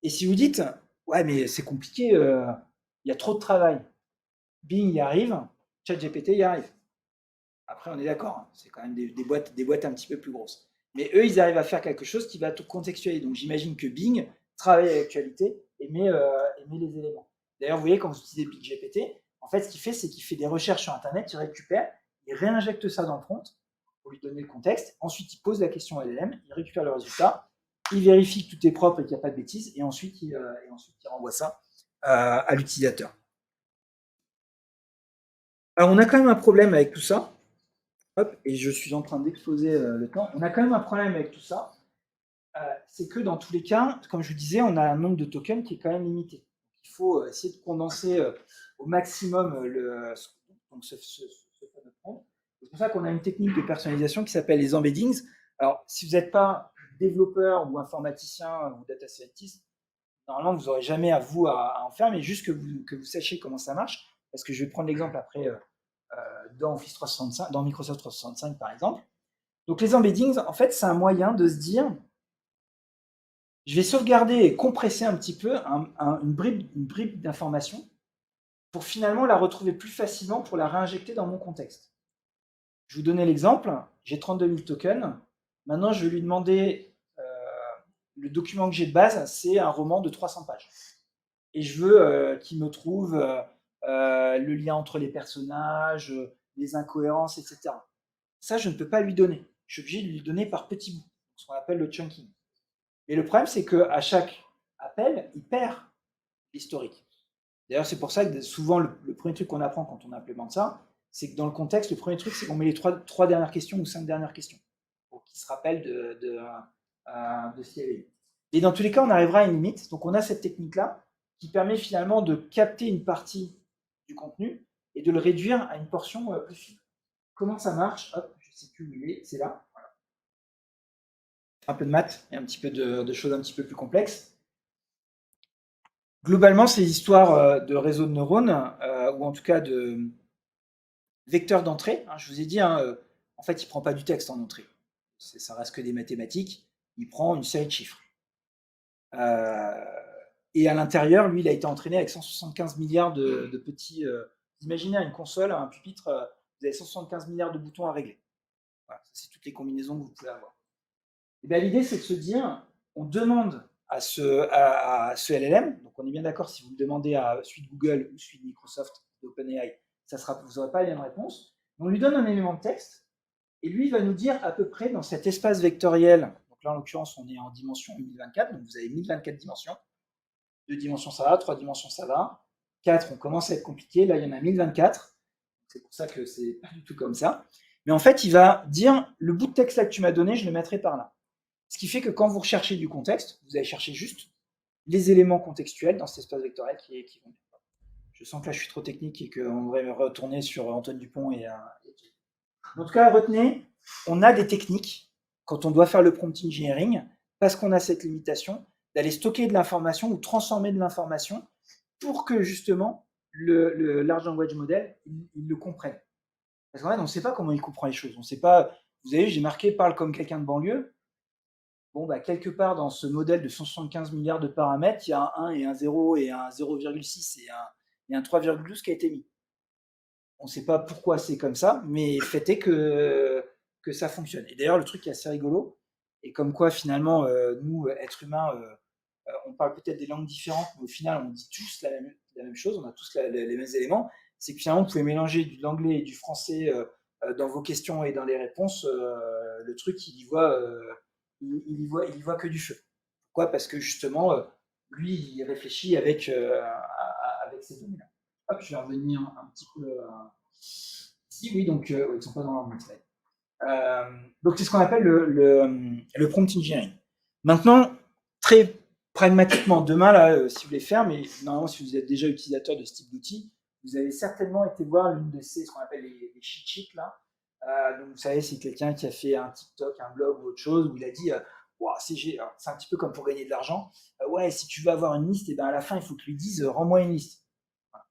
Et si vous dites, ouais, mais c'est compliqué, il y a trop de travail. Bing y arrive, ChatGPT y arrive. Après, on est d'accord, hein, c'est quand même des boîtes un petit peu plus grosses. Mais eux, ils arrivent à faire quelque chose qui va tout contextualiser. Donc j'imagine que Bing travaille à l'actualité et met les éléments. D'ailleurs, vous voyez, quand vous utilisez Bing GPT, en fait, ce qu'il fait, c'est qu'il fait des recherches sur Internet, il récupère, il réinjecte ça dans le prompt pour lui donner le contexte. Ensuite, il pose la question à LLM, il récupère le résultat, il vérifie que tout est propre et qu'il n'y a pas de bêtises, et ensuite, il renvoie ça à l'utilisateur. Alors, on a quand même un problème avec tout ça. Hop, et je suis en train d'exploser le temps. On a quand même un problème avec tout ça. C'est que dans tous les cas, comme je vous disais, on a un nombre de tokens qui est quand même limité. Il faut essayer de condenser au maximum ce fameux prompt. C'est pour ça qu'on a une technique de personnalisation qui s'appelle les embeddings. Alors, si vous n'êtes pas développeur ou informaticien ou data scientist, normalement, vous n'aurez jamais à vous à en faire, mais juste que vous sachiez comment ça marche. Parce que je vais prendre l'exemple après dans Office 365, dans Microsoft 365 par exemple. Donc les embeddings, en fait, c'est un moyen de se dire, je vais sauvegarder et compresser un petit peu une bribe d'information pour finalement la retrouver plus facilement pour la réinjecter dans mon contexte. Je vous donnais l'exemple, j'ai 32 000 tokens. Maintenant, je vais lui demander, le document que j'ai de base, c'est un roman de 300 pages. Et je veux qu'il me trouve le lien entre les personnages, les incohérences, etc. Ça, je ne peux pas lui donner. Je suis obligé de lui donner par petits bouts, ce qu'on appelle le chunking. Et le problème, c'est qu'à chaque appel, il perd l'historique. D'ailleurs, c'est pour ça que souvent, le premier truc qu'on apprend quand on implémente ça, c'est que dans le contexte, le premier truc, c'est qu'on met les trois dernières questions ou 5 dernières questions pour qu'il se rappelle de ce qu'il y avait eu. Et dans tous les cas, on arrivera à une limite. Donc, on a cette technique-là qui permet finalement de capter une partie du contenu et de le réduire à une portion plus fine. Comment ça marche? Hop, je ne sais plus où il est, c'est là. Voilà. Un peu de maths et un petit peu de choses un petit peu plus complexes. Globalement, c'est l'histoire de réseaux de neurones, ou en tout cas de vecteurs d'entrée. Je vous ai dit, en fait, il ne prend pas du texte en entrée. Ça reste que des mathématiques. Il prend une série de chiffres. Et à l'intérieur, lui, il a été entraîné avec 175 milliards de petits. Imaginez une console, un pupitre, vous avez 175 milliards de boutons à régler. Voilà, c'est toutes les combinaisons que vous pouvez avoir. Et bien, l'idée, c'est de se dire, on demande à ce LLM, donc on est bien d'accord, si vous le demandez à celui de Google ou celui de Microsoft, d'OpenAI, vous n'aurez pas la même réponse. On lui donne un élément de texte, et lui va nous dire à peu près dans cet espace vectoriel, donc là en l'occurrence on est en dimension 1024, donc vous avez 1024 dimensions, 2 dimensions ça va, 3 dimensions ça va, 4 on commence à être compliqué, là il y en a 1024, c'est pour ça que c'est pas du tout comme ça. Mais en fait il va dire, le bout de texte là que tu m'as donné, je le mettrai par là. Ce qui fait que quand vous recherchez du contexte, vous allez chercher juste les éléments contextuels dans cet espace vectoriel qui vont bien. Je sens que là je suis trop technique et qu'on devrait me retourner sur Antoine Dupont et en tout cas, retenez, on a des techniques quand on doit faire le prompt engineering, parce qu'on a cette limitation, d'aller stocker de l'information ou transformer de l'information pour que justement le large language model, il le comprenne. Parce qu'en fait, on ne sait pas comment il comprend les choses. On sait pas. Vous avez vu, j'ai marqué parle comme quelqu'un de banlieue. Bon, bah, quelque part dans ce modèle de 175 milliards de paramètres, il y a un 1 et un 0 et un 0,6 et un 3,12 qui a été mis. On ne sait pas pourquoi c'est comme ça, mais le fait est que ça fonctionne. Et d'ailleurs, le truc qui est assez rigolo, et comme quoi finalement, nous, êtres humains, on parle peut-être des langues différentes, mais au final, on dit tous la même chose, on a tous les mêmes éléments, c'est que finalement, vous pouvez mélanger de l'anglais et du français dans vos questions et dans les réponses, le truc, il y voit que du feu. Pourquoi? Parce que justement, lui, il réfléchit avec ces données-là. Hop, je vais revenir un petit peu ici. Oui, donc ils ne sont pas dans leur slide. Donc c'est ce qu'on appelle le prompt engineering. Maintenant, très pragmatiquement, demain, là, si vous voulez faire, mais normalement, si vous êtes déjà utilisateur de ce type d'outil, vous avez certainement été voir l'une de ce qu'on appelle les cheat sheets là. Donc vous savez, c'est quelqu'un qui a fait un TikTok, un blog ou autre chose, où il a dit wow, c'est un petit peu comme pour gagner de l'argent. Ouais, si tu veux avoir une liste, et ben à la fin, il faut que tu lui dises rends-moi une liste. Voilà.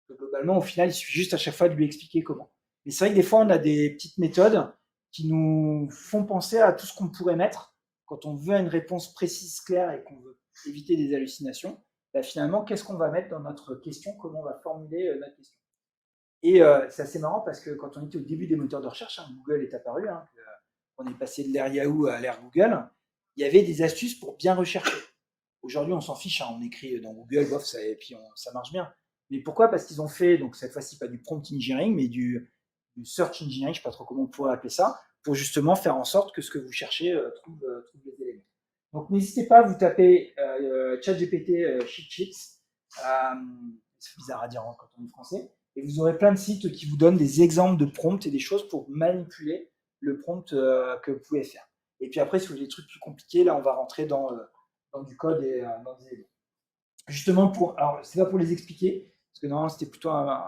Globalement, au final, il suffit juste à chaque fois de lui expliquer comment. Mais c'est vrai que des fois, on a des petites méthodes qui nous font penser à tout ce qu'on pourrait mettre quand on veut une réponse précise, claire et qu'on veut éviter des hallucinations. Bah, finalement, qu'est-ce qu'on va mettre dans notre question? Comment on va formuler notre question? Et c'est assez marrant parce que quand on était au début des moteurs de recherche, Google est apparu, on est passé de l'ère Yahoo à l'ère Google, il y avait des astuces pour bien rechercher. Aujourd'hui, on s'en fiche, on écrit dans Google, bof, et puis ça marche bien. Mais pourquoi? Parce qu'ils ont fait, donc cette fois-ci, pas du prompt engineering, mais du search engineering, je ne sais pas trop comment on pourrait appeler ça, pour justement faire en sorte que ce que vous cherchez trouve les éléments. Donc n'hésitez pas à vous taper ChatGPT cheat sheets. C'est bizarre à dire quand on est français. Et vous aurez plein de sites qui vous donnent des exemples de prompts et des choses pour manipuler le prompt que vous pouvez faire. Et puis après, si vous voulez des trucs plus compliqués, là, on va rentrer dans du code et dans des éléments. Justement, alors, c'est pas pour les expliquer, parce que normalement, c'était plutôt un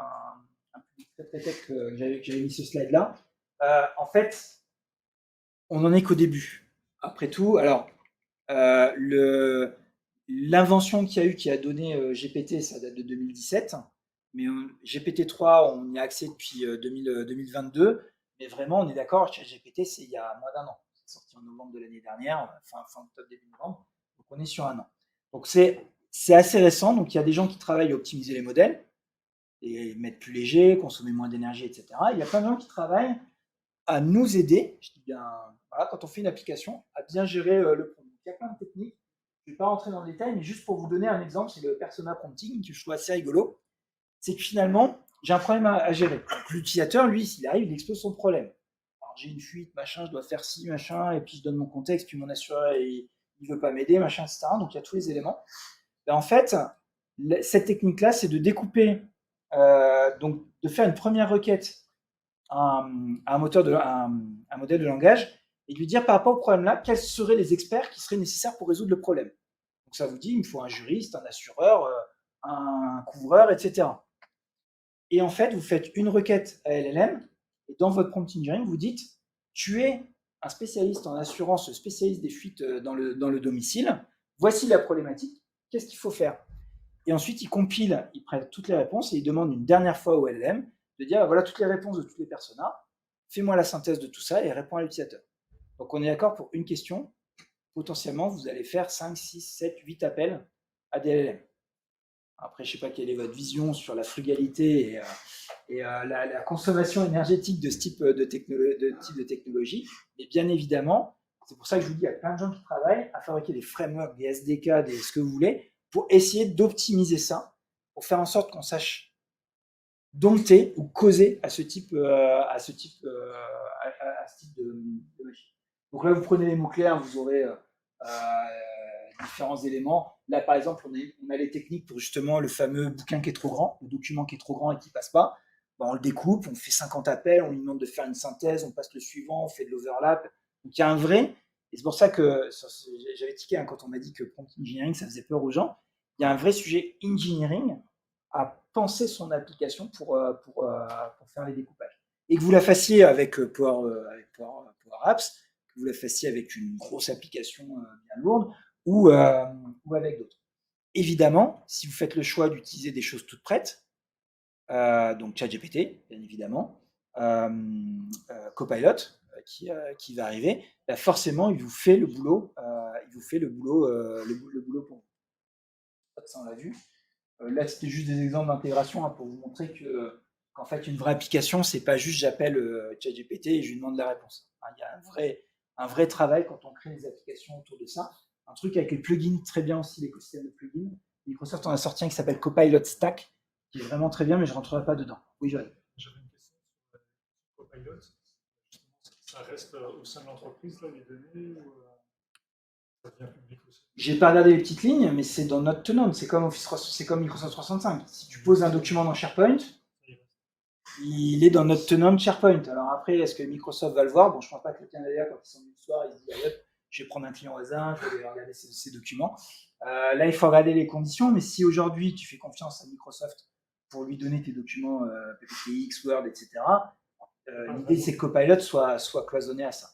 très très tech que j'avais mis ce slide-là. En fait, on n'en est qu'au début. Après tout, alors, l'invention qu'il y a eu qui a donné GPT, ça date de 2017, mais GPT-3, on y a accès depuis 2022, mais vraiment, on est d'accord, GPT, c'est il y a moins d'un an. C'est sorti en novembre de l'année dernière, fin octobre, début novembre, donc on est sur un an. Donc c'est assez récent, donc il y a des gens qui travaillent à optimiser les modèles, et mettre plus léger, consommer moins d'énergie, etc. Il y a plein de gens qui travaillent à nous aider, je dis bien, voilà, quand on fait une application, à bien gérer le prompt. Il y a plein de techniques, je ne vais pas rentrer dans le détail, mais juste pour vous donner un exemple, c'est le persona prompting, que je trouve assez rigolo. C'est que finalement, j'ai un problème à gérer. L'utilisateur, lui, s'il arrive, il expose son problème. J'ai une fuite, machin, je dois faire ci, machin, et puis je donne mon contexte, puis mon assureur, il ne veut pas m'aider, machin, etc. Donc il y a tous les éléments. Et en fait, cette technique-là, c'est de découper, donc de faire une première requête à un modèle de langage et de lui dire par rapport au problème-là, quels seraient les experts qui seraient nécessaires pour résoudre le problème. Donc ça vous dit, il me faut un juriste, un assureur, un couvreur, etc. Et en fait, vous faites une requête à LLM et dans votre prompt engineering, vous dites, tu es un spécialiste en assurance, spécialiste des fuites dans le domicile, voici la problématique, qu'est-ce qu'il faut faire? Et ensuite, il compile, il prend toutes les réponses et il demande une dernière fois au LLM de dire voilà toutes les réponses de tous les personas, fais-moi la synthèse de tout ça et réponds à l'utilisateur. Donc on est d'accord pour une question, potentiellement vous allez faire 5, 6, 7, 8 appels à des LLM. Après, je ne sais pas quelle est votre vision sur la frugalité et la consommation énergétique de ce type de technologie, mais bien évidemment, c'est pour ça que je vous dis, il y a plein de gens qui travaillent à fabriquer des frameworks, des SDK, ce que vous voulez, pour essayer d'optimiser ça, pour faire en sorte qu'on sache dompter ou causer à ce type, à ce type de machine. Donc là, vous prenez les mots-clés, vous aurez différents éléments. Là, par exemple, on a les techniques pour justement le fameux bouquin qui est trop grand, le document qui est trop grand et qui ne passe pas. On le découpe, on fait 50 appels, on lui demande de faire une synthèse, on passe le suivant, on fait de l'overlap. Donc il y a un vrai, et c'est pour ça que j'avais tiqué quand on m'a dit que prompt engineering, ça faisait peur aux gens. Il y a un vrai sujet engineering à penser son application pour faire les découpages. Et que vous la fassiez avec Power Apps, que vous la fassiez avec une grosse application bien lourde, ou avec d'autres. Évidemment, si vous faites le choix d'utiliser des choses toutes prêtes, donc ChatGPT, bien évidemment, Copilot, qui va arriver, là forcément, il vous fait le boulot, le boulot pour vous. Ça, on l'a vu. Là, c'était juste des exemples d'intégration pour vous montrer qu'en fait, une vraie application, c'est pas juste j'appelle ChatGPT et je lui demande la réponse. Il y a un vrai travail quand on crée des applications autour de ça. Un truc avec les plugins, très bien aussi, l'écosystème de plugins. Microsoft en a sorti un qui s'appelle Copilot Stack, qui est vraiment très bien, mais je ne rentrerai pas dedans. Oui, Joël. J'avais une question sur Copilot. Ça reste au sein de l'entreprise, là, les données, ou ça devient public aussi? J'ai pas regardé les petites lignes, mais c'est dans notre tenant. C'est comme Microsoft 365. Si tu poses un document dans SharePoint, il est dans notre tenant SharePoint. Alors après, est-ce que Microsoft va le voir? Bon, je ne pense pas que le Canadien, quand ils sont venus le soir, il se dit je vais prendre un client au hasard, je vais regarder ces documents. Là, il faut regarder les conditions, mais si aujourd'hui tu fais confiance à Microsoft pour lui donner tes documents PPTX, Word, etc., l'idée c'est que Copilot soit cloisonné à ça.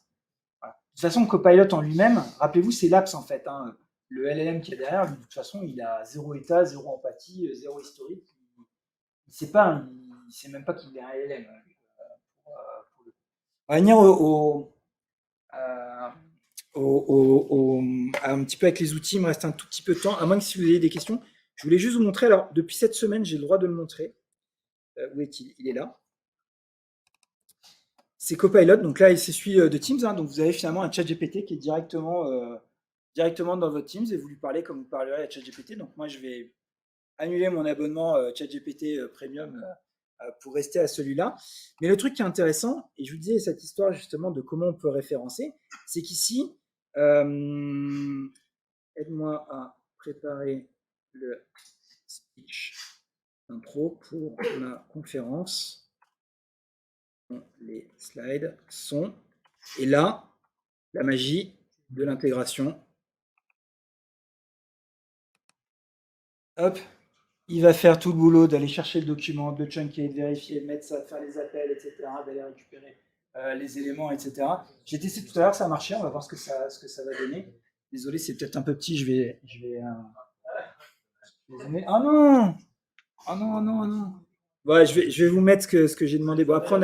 Voilà. De toute façon, Copilot en lui-même, rappelez-vous, c'est l'apps en fait. Hein. Le LLM qui est derrière, lui, de toute façon, il a zéro état, zéro empathie, zéro historique. Il ne sait pas, il sait même pas qu'il est un LLM. On va venir un petit peu avec les outils. Il me reste un tout petit peu de temps, à moins que si vous ayez des questions. Je voulais juste vous montrer. Alors, depuis cette semaine, j'ai le droit de le montrer. Où est-il? Il est là. C'est Copilot. Donc là, il s'essuie de Teams. Hein, donc vous avez finalement un chat GPT qui est directement dans votre Teams et vous lui parlez comme vous parlerez à ChatGPT. Donc moi, je vais annuler mon abonnement ChatGPT Premium pour rester à celui-là. Mais le truc qui est intéressant, et je vous disais cette histoire justement de comment on peut référencer, c'est qu'ici, aide-moi à préparer le speech. intro pour la conférence. Les slides sont. Et là, la magie de l'intégration. Hop, il va faire tout le boulot d'aller chercher le document, de le chunker, de vérifier, de mettre ça, de faire les appels, etc., d'aller récupérer les éléments, etc. J'ai testé tout à l'heure, ça a marché, on va voir ce que ça va donner. Désolé, c'est peut-être un peu petit, je vais zoomer. Ah non! Ah non, non, non. Ouais, je vais vous mettre ce que j'ai demandé. Bon, après,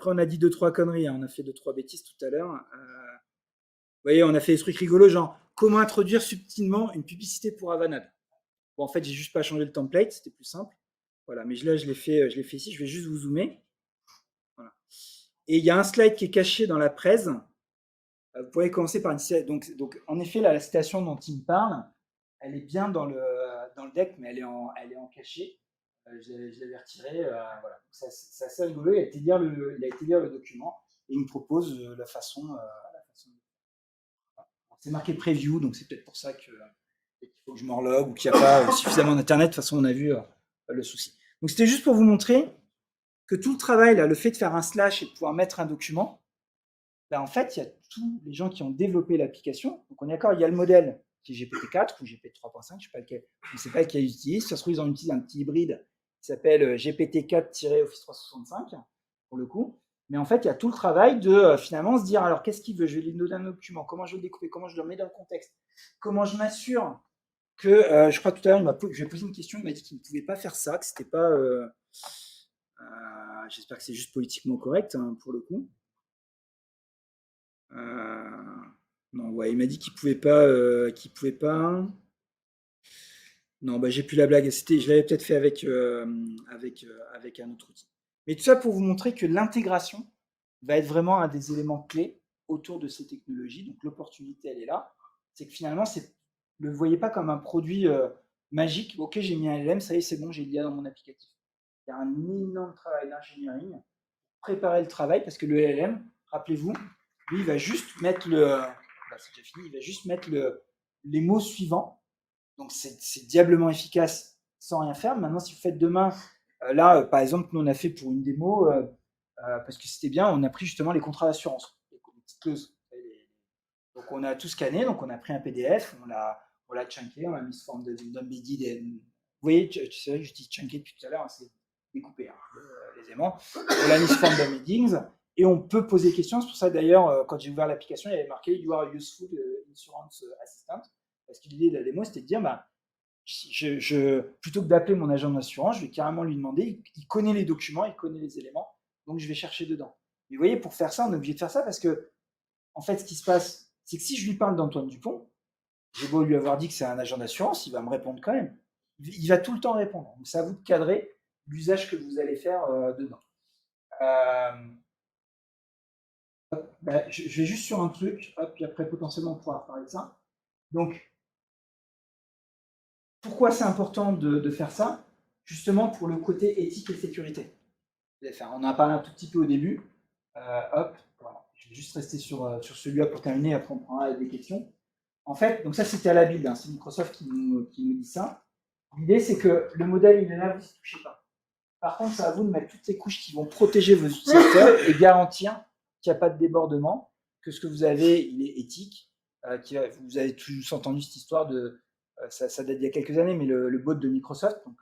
on a dit 2-3 conneries, hein. On a fait 2-3 bêtises tout à l'heure. Vous voyez, on a fait des trucs rigolos, genre comment introduire subtilement une publicité pour Avanade. Bon, en fait, j'ai juste pas changé le template, c'était plus simple. Voilà, mais là, je l'ai fait ici. Je vais juste vous zoomer. Voilà. Et il y a un slide qui est caché dans la presse. Vous pouvez commencer par une citation. Donc, en effet, là, la citation dont il me parle, elle est bien dans le deck, mais elle est en cachet. Je l'avais retiré. Voilà. C'est assez rigolo. Il a été lire le document et il me propose la façon. C'est marqué preview, donc c'est peut-être pour ça qu'il faut que je m'enlogue ou qu'il n'y a pas suffisamment d'internet. De toute façon, on a vu le souci. Donc c'était juste pour vous montrer que tout le travail, là, le fait de faire un slash et de pouvoir mettre un document, là, en fait, il y a tous les gens qui ont développé l'application. Donc on est d'accord, il y a le modèle qui est GPT-4 ou GPT-3.5, je ne sais pas lequel ils utilisent. Ça se trouve, ils en utilisent un petit hybride qui s'appelle GPT-4-Office 365, pour le coup. Mais en fait, il y a tout le travail de finalement se dire, alors qu'est-ce qu'il veut? Je vais lui donner un document, comment je vais le découper, comment je le mets dans le contexte, comment je m'assure que, je crois tout à l'heure, je lui ai posé une question, il m'a dit qu'il ne pouvait pas faire ça, que c'était pas... j'espère que c'est juste politiquement correct, hein, pour le coup. Non, ouais, il m'a dit qu'il pouvait pas, Non, bah j'ai plus la blague. Je l'avais peut-être fait avec un autre outil. Mais tout ça pour vous montrer que l'intégration va être vraiment un des éléments clés autour de ces technologies. Donc l'opportunité, elle est là. C'est que finalement, ne le voyez pas comme un produit magique. Ok, j'ai mis un LLM, ça y est, c'est bon, j'ai l'IA dans mon applicatif. Il y a un énorme travail d'ingénierie, préparer le travail, parce que le LLM, rappelez-vous, lui, il va juste mettre c'est déjà fini, il va juste mettre les mots suivants. Donc c'est diablement efficace sans rien faire. Maintenant, si vous faites demain, là, par exemple, nous on a fait pour une démo, parce que c'était bien, on a pris justement les contrats d'assurance, les petites clauses. Donc on a tout scanné, donc on a pris un PDF, on l'a chunké, on l'a mis sous forme d'embedded. Vous voyez, c'est vrai que je dis chunké depuis tout à l'heure, c'est découpé, hein, les aimants. On l'a mis sous forme d'embeddings et on peut poser des questions. C'est pour ça d'ailleurs, quand j'ai ouvert l'application, il y avait marqué You are a useful insurance assistant. Parce que l'idée de la démo, c'était de dire, bah, plutôt que d'appeler mon agent d'assurance, je vais carrément lui demander, il connaît les documents, il connaît les éléments, donc je vais chercher dedans. Mais vous voyez, pour faire ça, on est obligé de faire ça parce que, en fait, ce qui se passe, c'est que si je lui parle d'Antoine Dupont, j'ai beau lui avoir dit que c'est un agent d'assurance, il va me répondre quand même. Il va tout le temps répondre. Donc c'est à vous de cadrer l'usage que vous allez faire dedans. Je vais juste sur un truc, hop, puis après potentiellement on pourra parler de ça. Donc, pourquoi c'est important de faire ça? Justement pour le côté éthique et sécurité. On en a parlé un tout petit peu au début. Hop, voilà. Je vais juste rester sur celui-là pour terminer, après on prendra des questions. En fait, donc ça c'était à la build, hein, c'est Microsoft qui nous dit ça. L'idée c'est que le modèle il est là, vous ne touchez pas. Par contre, c'est à vous de mettre toutes les couches qui vont protéger vos utilisateurs et garantir qu'il n'y a pas de débordement, que ce que vous avez, il est éthique. Vous avez tous entendu cette histoire ça date d'il y a quelques années, mais le bot de Microsoft, donc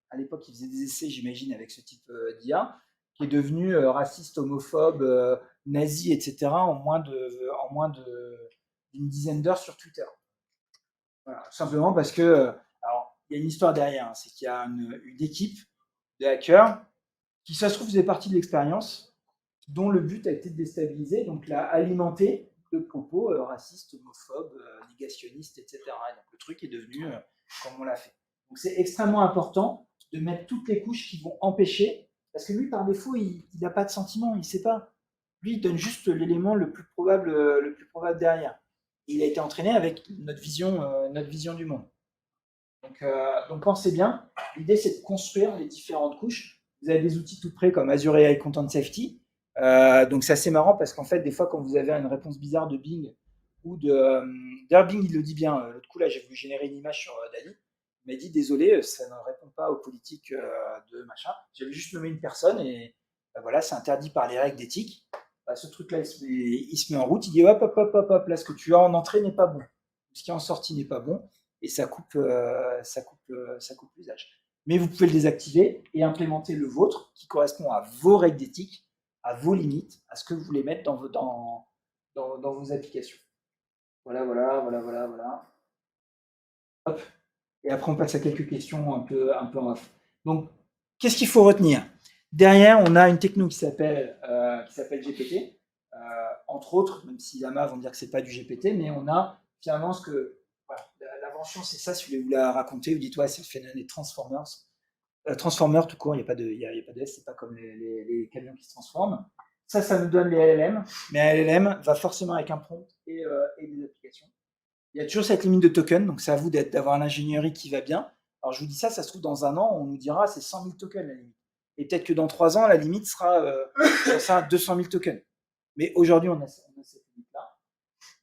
à l'époque, il faisait des essais, j'imagine, avec ce type d'IA, qui est devenu raciste, homophobe, nazi, etc., en moins d'une dizaine d'heures sur Twitter. Voilà, simplement parce que, alors, il y a une histoire derrière, hein, c'est qu'il y a une équipe de hackers qui, ça se trouve, faisait partie de l'expérience, dont le but a été de déstabiliser, donc l'a alimenté de propos racistes, homophobes, négationnistes, etc. Et donc le truc est devenu comme on l'a fait. Donc c'est extrêmement important de mettre toutes les couches qui vont empêcher, parce que lui, par défaut, il n'a pas de sentiment, il ne sait pas. Lui, il donne juste l'élément le plus probable derrière. Et il a été entraîné avec notre vision du monde. Donc pensez bien, l'idée c'est de construire les différentes couches. Vous avez des outils tout prêts comme Azure AI Content Safety. Donc c'est assez marrant parce qu'en fait, des fois, quand vous avez une réponse bizarre de Bing ou d'ailleurs, Bing, il le dit bien. L'autre coup, là, j'ai voulu générer une image sur Dali. il m'a dit désolé, ça ne répond pas aux politiques de machin. J'avais juste nommé une personne et voilà, c'est interdit par les règles d'éthique. Ce truc-là, il se met en route, il dit hop, hop, hop, hop, hop, là, ce que tu as en entrée n'est pas bon. Ce qui est en sortie n'est pas bon et ça coupe l'usage. Mais vous pouvez le désactiver et implémenter le vôtre qui correspond à vos règles d'éthique, à vos limites, à ce que vous voulez mettre dans vos applications. Voilà. Hop. Et après, on passe à quelques questions un peu en off. Donc, qu'est-ce qu'il faut retenir? Derrière, on a une techno qui s'appelle GPT, entre autres, même si Lama vont dire que c'est pas du GPT, mais on a finalement ce que voilà, l'invention, c'est ça. Si vous voulez vous la raconter, vous dites ouais, c'est le phénomène des Transformers. Transformers tout court, il n'y a pas de S, c'est pas comme les camions qui se transforment. Ça nous donne les LLM, mais un LLM va forcément avec un prompt et des applications. Il y a toujours cette limite de token, donc c'est à vous d'avoir l'ingénierie qui va bien. Alors je vous dis ça se trouve dans un an, on nous dira c'est 100 000 tokens la limite. Et peut-être que dans 3 ans, la limite sera 200 000 tokens. Mais aujourd'hui, on a cette limite-là.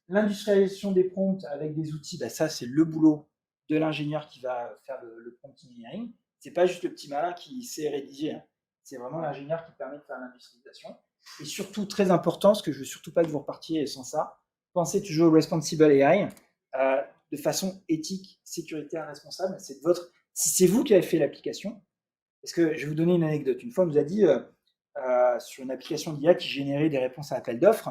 L'industrialisation des prompts avec des outils, ça c'est le boulot de l'ingénieur qui va faire le prompt engineering. C'est pas juste le petit malin qui sait rédiger, hein. C'est vraiment l'ingénieur qui permet de faire l'industrialisation. Et surtout, très important, parce que je veux surtout pas que vous repartiez sans ça, pensez toujours au responsible AI de façon éthique, sécuritaire, responsable. Si c'est vous qui avez fait l'application, parce que je vais vous donner une anecdote. Une fois, on nous a dit sur une application d'IA qui générait des réponses à appel d'offres,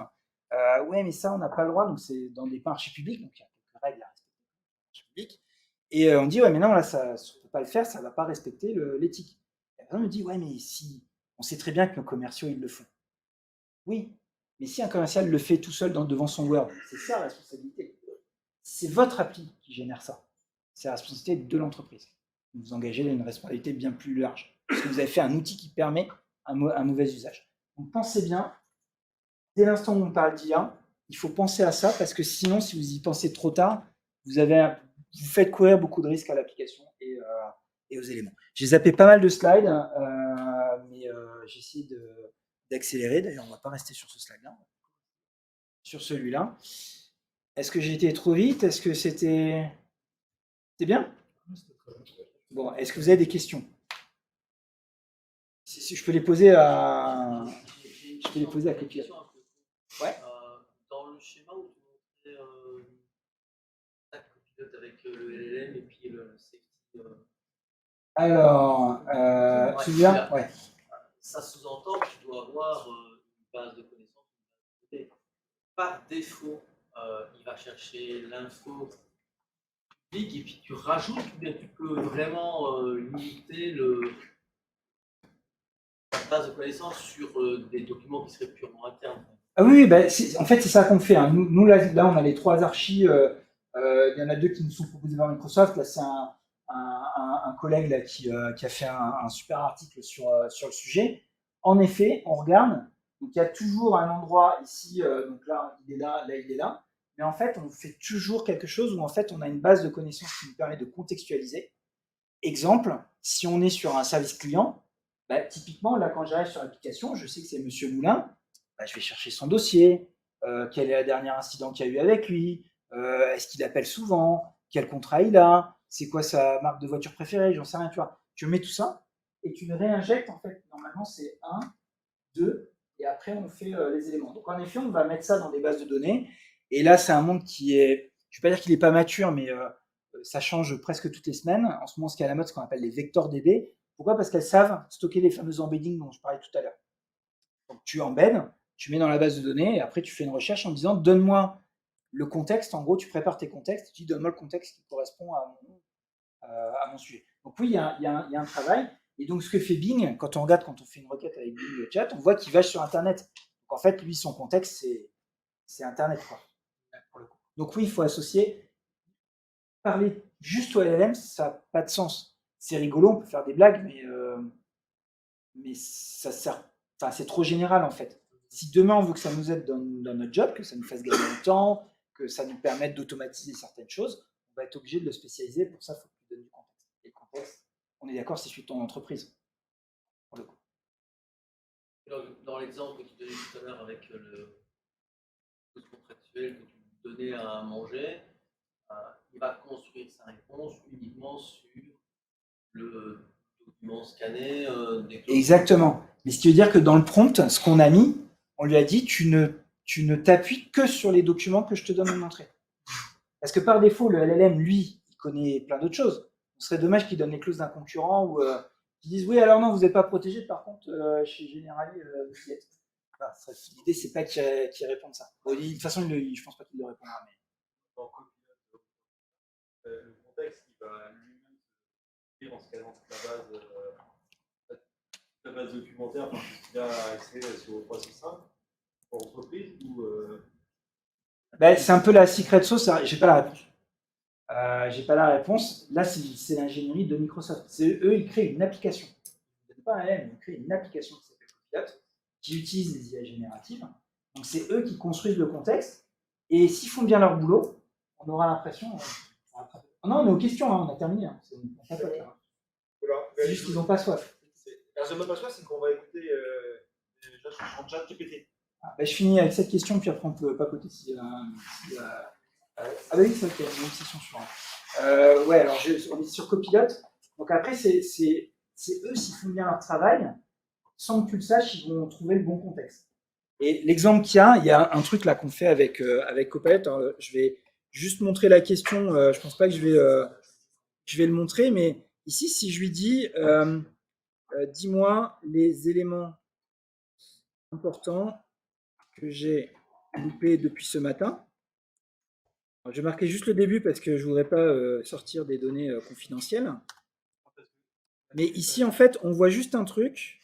ouais, mais ça, on n'a pas le droit, donc c'est dans des marchés publics, donc il y a quelques règles à respecter dans les marchés publics. Et on dit, ouais, mais non, là, ça ne peut pas le faire, ça ne va pas respecter l'éthique. Et la personne me dit, ouais, mais si, on sait très bien que nos commerciaux, ils le font. Oui, mais si un commercial le fait tout seul devant son Word, c'est sa responsabilité. C'est votre appli qui génère ça. C'est la responsabilité de l'entreprise. Vous vous engagez dans une responsabilité bien plus large. Parce que vous avez fait un outil qui permet un mauvais usage. Donc pensez bien, dès l'instant où on parle d'IA, il faut penser à ça parce que sinon, si vous y pensez trop tard, vous faites courir beaucoup de risques à l'application et aux éléments. J'ai zappé pas mal de slides, mais j'ai essayé d'accélérer. D'ailleurs, on ne va pas rester sur ce slide-là. Sur celui-là. Est-ce que j'ai été trop vite? Est-ce que c'était bien? Bon, est-ce que vous avez des questions? Si je peux les poser à... Je peux les poser à quelqu'un. Ouais. Dans le schéma où tu montrais ta copilote avec le LLM et puis le safety. Alors, celui-là, ouais. Ça sous-entend que tu dois avoir une base de connaissances. Par défaut, il va chercher l'info publique et puis tu rajoutes, ou bien tu peux vraiment limiter la base de connaissances sur des documents qui seraient purement internes. Ah oui, en fait, c'est ça qu'on fait. Hein. Nous là, on a les 3 archis. Il y en a 2 qui nous sont proposés par Microsoft. Là, c'est un collègue là, qui a fait un super article sur le sujet. En effet, on regarde. Donc, il y a toujours un endroit ici. Donc là, il est là, là, il est là. Mais en fait, on fait toujours quelque chose où en fait, on a une base de connaissances qui nous permet de contextualiser. Exemple, si on est sur un service client, typiquement, là, quand j'arrive sur l'application, je sais que c'est Monsieur Moulin. Je vais chercher son dossier, quel est le dernier incident qu'il y a eu avec lui, est-ce qu'il appelle souvent, quel contrat il a, c'est quoi sa marque de voiture préférée, j'en sais rien, tu vois. Tu mets tout ça et tu le réinjectes, en fait. Normalement, c'est 1, 2, et après, on fait les éléments. Donc, en effet, on va mettre ça dans des bases de données. Et là, c'est un monde qui est, je ne vais pas dire qu'il n'est pas mature, mais ça change presque toutes les semaines. En ce moment, ce qui est à la mode, c'est ce qu'on appelle les vecteurs DB. Pourquoi? Parce qu'elles savent stocker les fameux embeddings dont je parlais tout à l'heure. Donc, tu embeds, tu mets dans la base de données et après tu fais une recherche en disant donne-moi le contexte. En gros, tu prépares tes contextes, tu dis donne-moi le contexte qui correspond à mon sujet. Donc oui, il y a un travail. Et donc ce que fait Bing, quand on fait une requête avec Bing Chat, on voit qu'il va sur Internet. Donc en fait, lui, son contexte, c'est Internet, quoi, pour le coup. Donc oui, il faut associer. Parler juste au LLM, ça n'a pas de sens. C'est rigolo, on peut faire des blagues, mais ça sert. Enfin, c'est trop général en fait. Si demain on veut que ça nous aide dans notre job, que ça nous fasse gagner du temps, que ça nous permette d'automatiser certaines choses, on va être obligé de le spécialiser. Pour ça, il faut que tu donnes du contexte. Et le contexte, on est d'accord, c'est celui de ton entreprise. Pour le coup. Dans l'exemple que tu donnais tout à l'heure avec le contractuel que tu donnais à manger, il va construire sa réponse uniquement sur le document scanné des clauses. Exactement. Mais ce qui veut dire que dans le prompt, ce qu'on a mis, on lui a dit tu ne t'appuies que sur les documents que je te donne en entrée. Parce que par défaut, le LLM, lui, il connaît plein d'autres choses. Ce serait dommage qu'il donne les clauses d'un concurrent ou qu'il dise oui, alors non, vous n'êtes pas protégé, par contre, chez Generali, vous y êtes. Voilà, l'idée, c'est pas qu'il réponde ça. Bon, de toute façon, je pense pas qu'il le répondra. Mais... Dans Copilot, le contexte, il va lui-même se créer en scannant toute la base documentaire, parce qu'il a accès sur O365 pour entreprise ou Ben, c'est un peu la secret sauce, j'ai pas la réponse. J'ai pas la réponse. Là, c'est l'ingénierie de Microsoft. Eux, ils créent une application. Ils ne pas un LM, ils créent une application qui s'appelle Copilot, qui utilise les IA génératives. Donc, c'est eux qui construisent le contexte. Et s'ils font bien leur boulot, on aura l'impression. Non, on est aux questions, hein, on a terminé. Hein. C'est juste qu'ils n'ont pas soif. je ne pas soif, c'est qu'on va écouter déjà sur ChatGPT. Ben, je finis avec cette question, puis après on peut papoter s'il y a. Ah bah oui, c'est vrai qu'il y a une session sur. Ouais, alors on est sur Copilot. Donc après, c'est eux, s'ils font bien leur travail, sans que tu le saches, ils vont trouver le bon contexte. Et l'exemple qu'il y a un truc là qu'on fait avec Copilot. Alors, je vais juste montrer la question. Je pense pas que je vais le montrer, mais ici, si je lui dis, dis-moi les éléments importants que j'ai loupés depuis ce matin. Alors, je vais marquer juste le début parce que je ne voudrais pas sortir des données confidentielles. Mais ici, en fait, on voit juste un truc.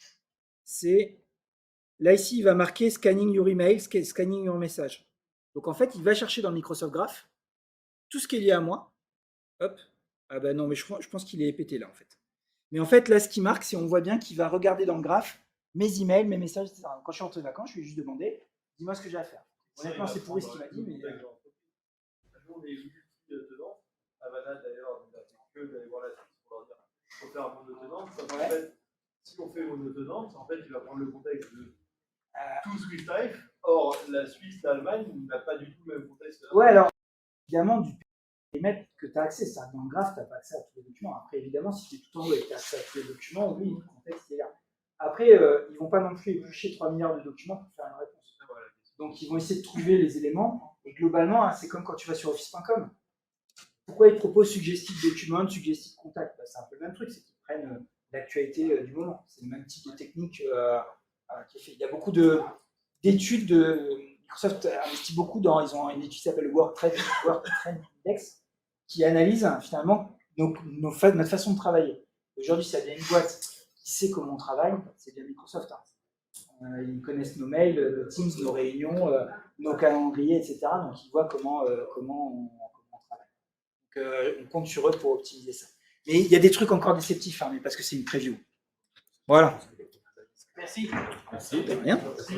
C'est là, ici, il va marquer scanning your email, scanning your message. Donc, en fait, il va chercher dans le Microsoft Graph tout ce qui est lié à moi. Hop. Ah ben non, mais je pense qu'il est pété là, en fait. Mais en fait, là, ce qui marque, c'est on voit bien qu'il va regarder dans le graphe mes emails, mes messages, etc. Quand je suis rentré de vacances, je lui ai juste demandé, dis-moi ce que j'ai à faire. Honnêtement, c'est pourri ce qu'il m'a dit, mais... Nous, on est multi-tenants. Havana, d'ailleurs, n'a fait que d'aller voir la suite pour leur dire il faut faire un monotenant. En fait, si on fait monotenant, en fait, il va prendre le contexte de tout Swift Life. Or, la Suisse, l'Allemagne n'a pas du tout le même contexte. Ouais, alors, évidemment, du périmètre que tu as accès, ça dans le graphe, tu n'as pas accès à tous les documents. Après, évidemment, si tu es tout en haut et que tu as accès à tous les documents, oui, le contexte est là. Après, ils ne vont pas non plus éplucher 3 milliards de documents pour faire une réponse. Donc, ils vont essayer de trouver les éléments. Et globalement, hein, c'est comme quand tu vas sur Office.com. Pourquoi ils proposent suggested document, suggested contact? C'est un peu le même truc, c'est qu'ils prennent l'actualité du moment. C'est le même type de technique qui est fait. Il y a beaucoup d'études Microsoft investit beaucoup ils ont une étude qui s'appelle World Trend Index qui analyse finalement notre façon de travailler. Aujourd'hui, s'il y a bien une boîte qui sait comment on travaille, c'est bien Microsoft. Hein. Ils connaissent nos mails, nos Teams, nos réunions, nos calendriers, etc. Donc, ils voient comment on travaille. Donc, on compte sur eux pour optimiser ça. Mais il y a des trucs encore déceptifs, hein, mais parce que c'est une preview. Voilà. Merci. Merci. De rien. Merci.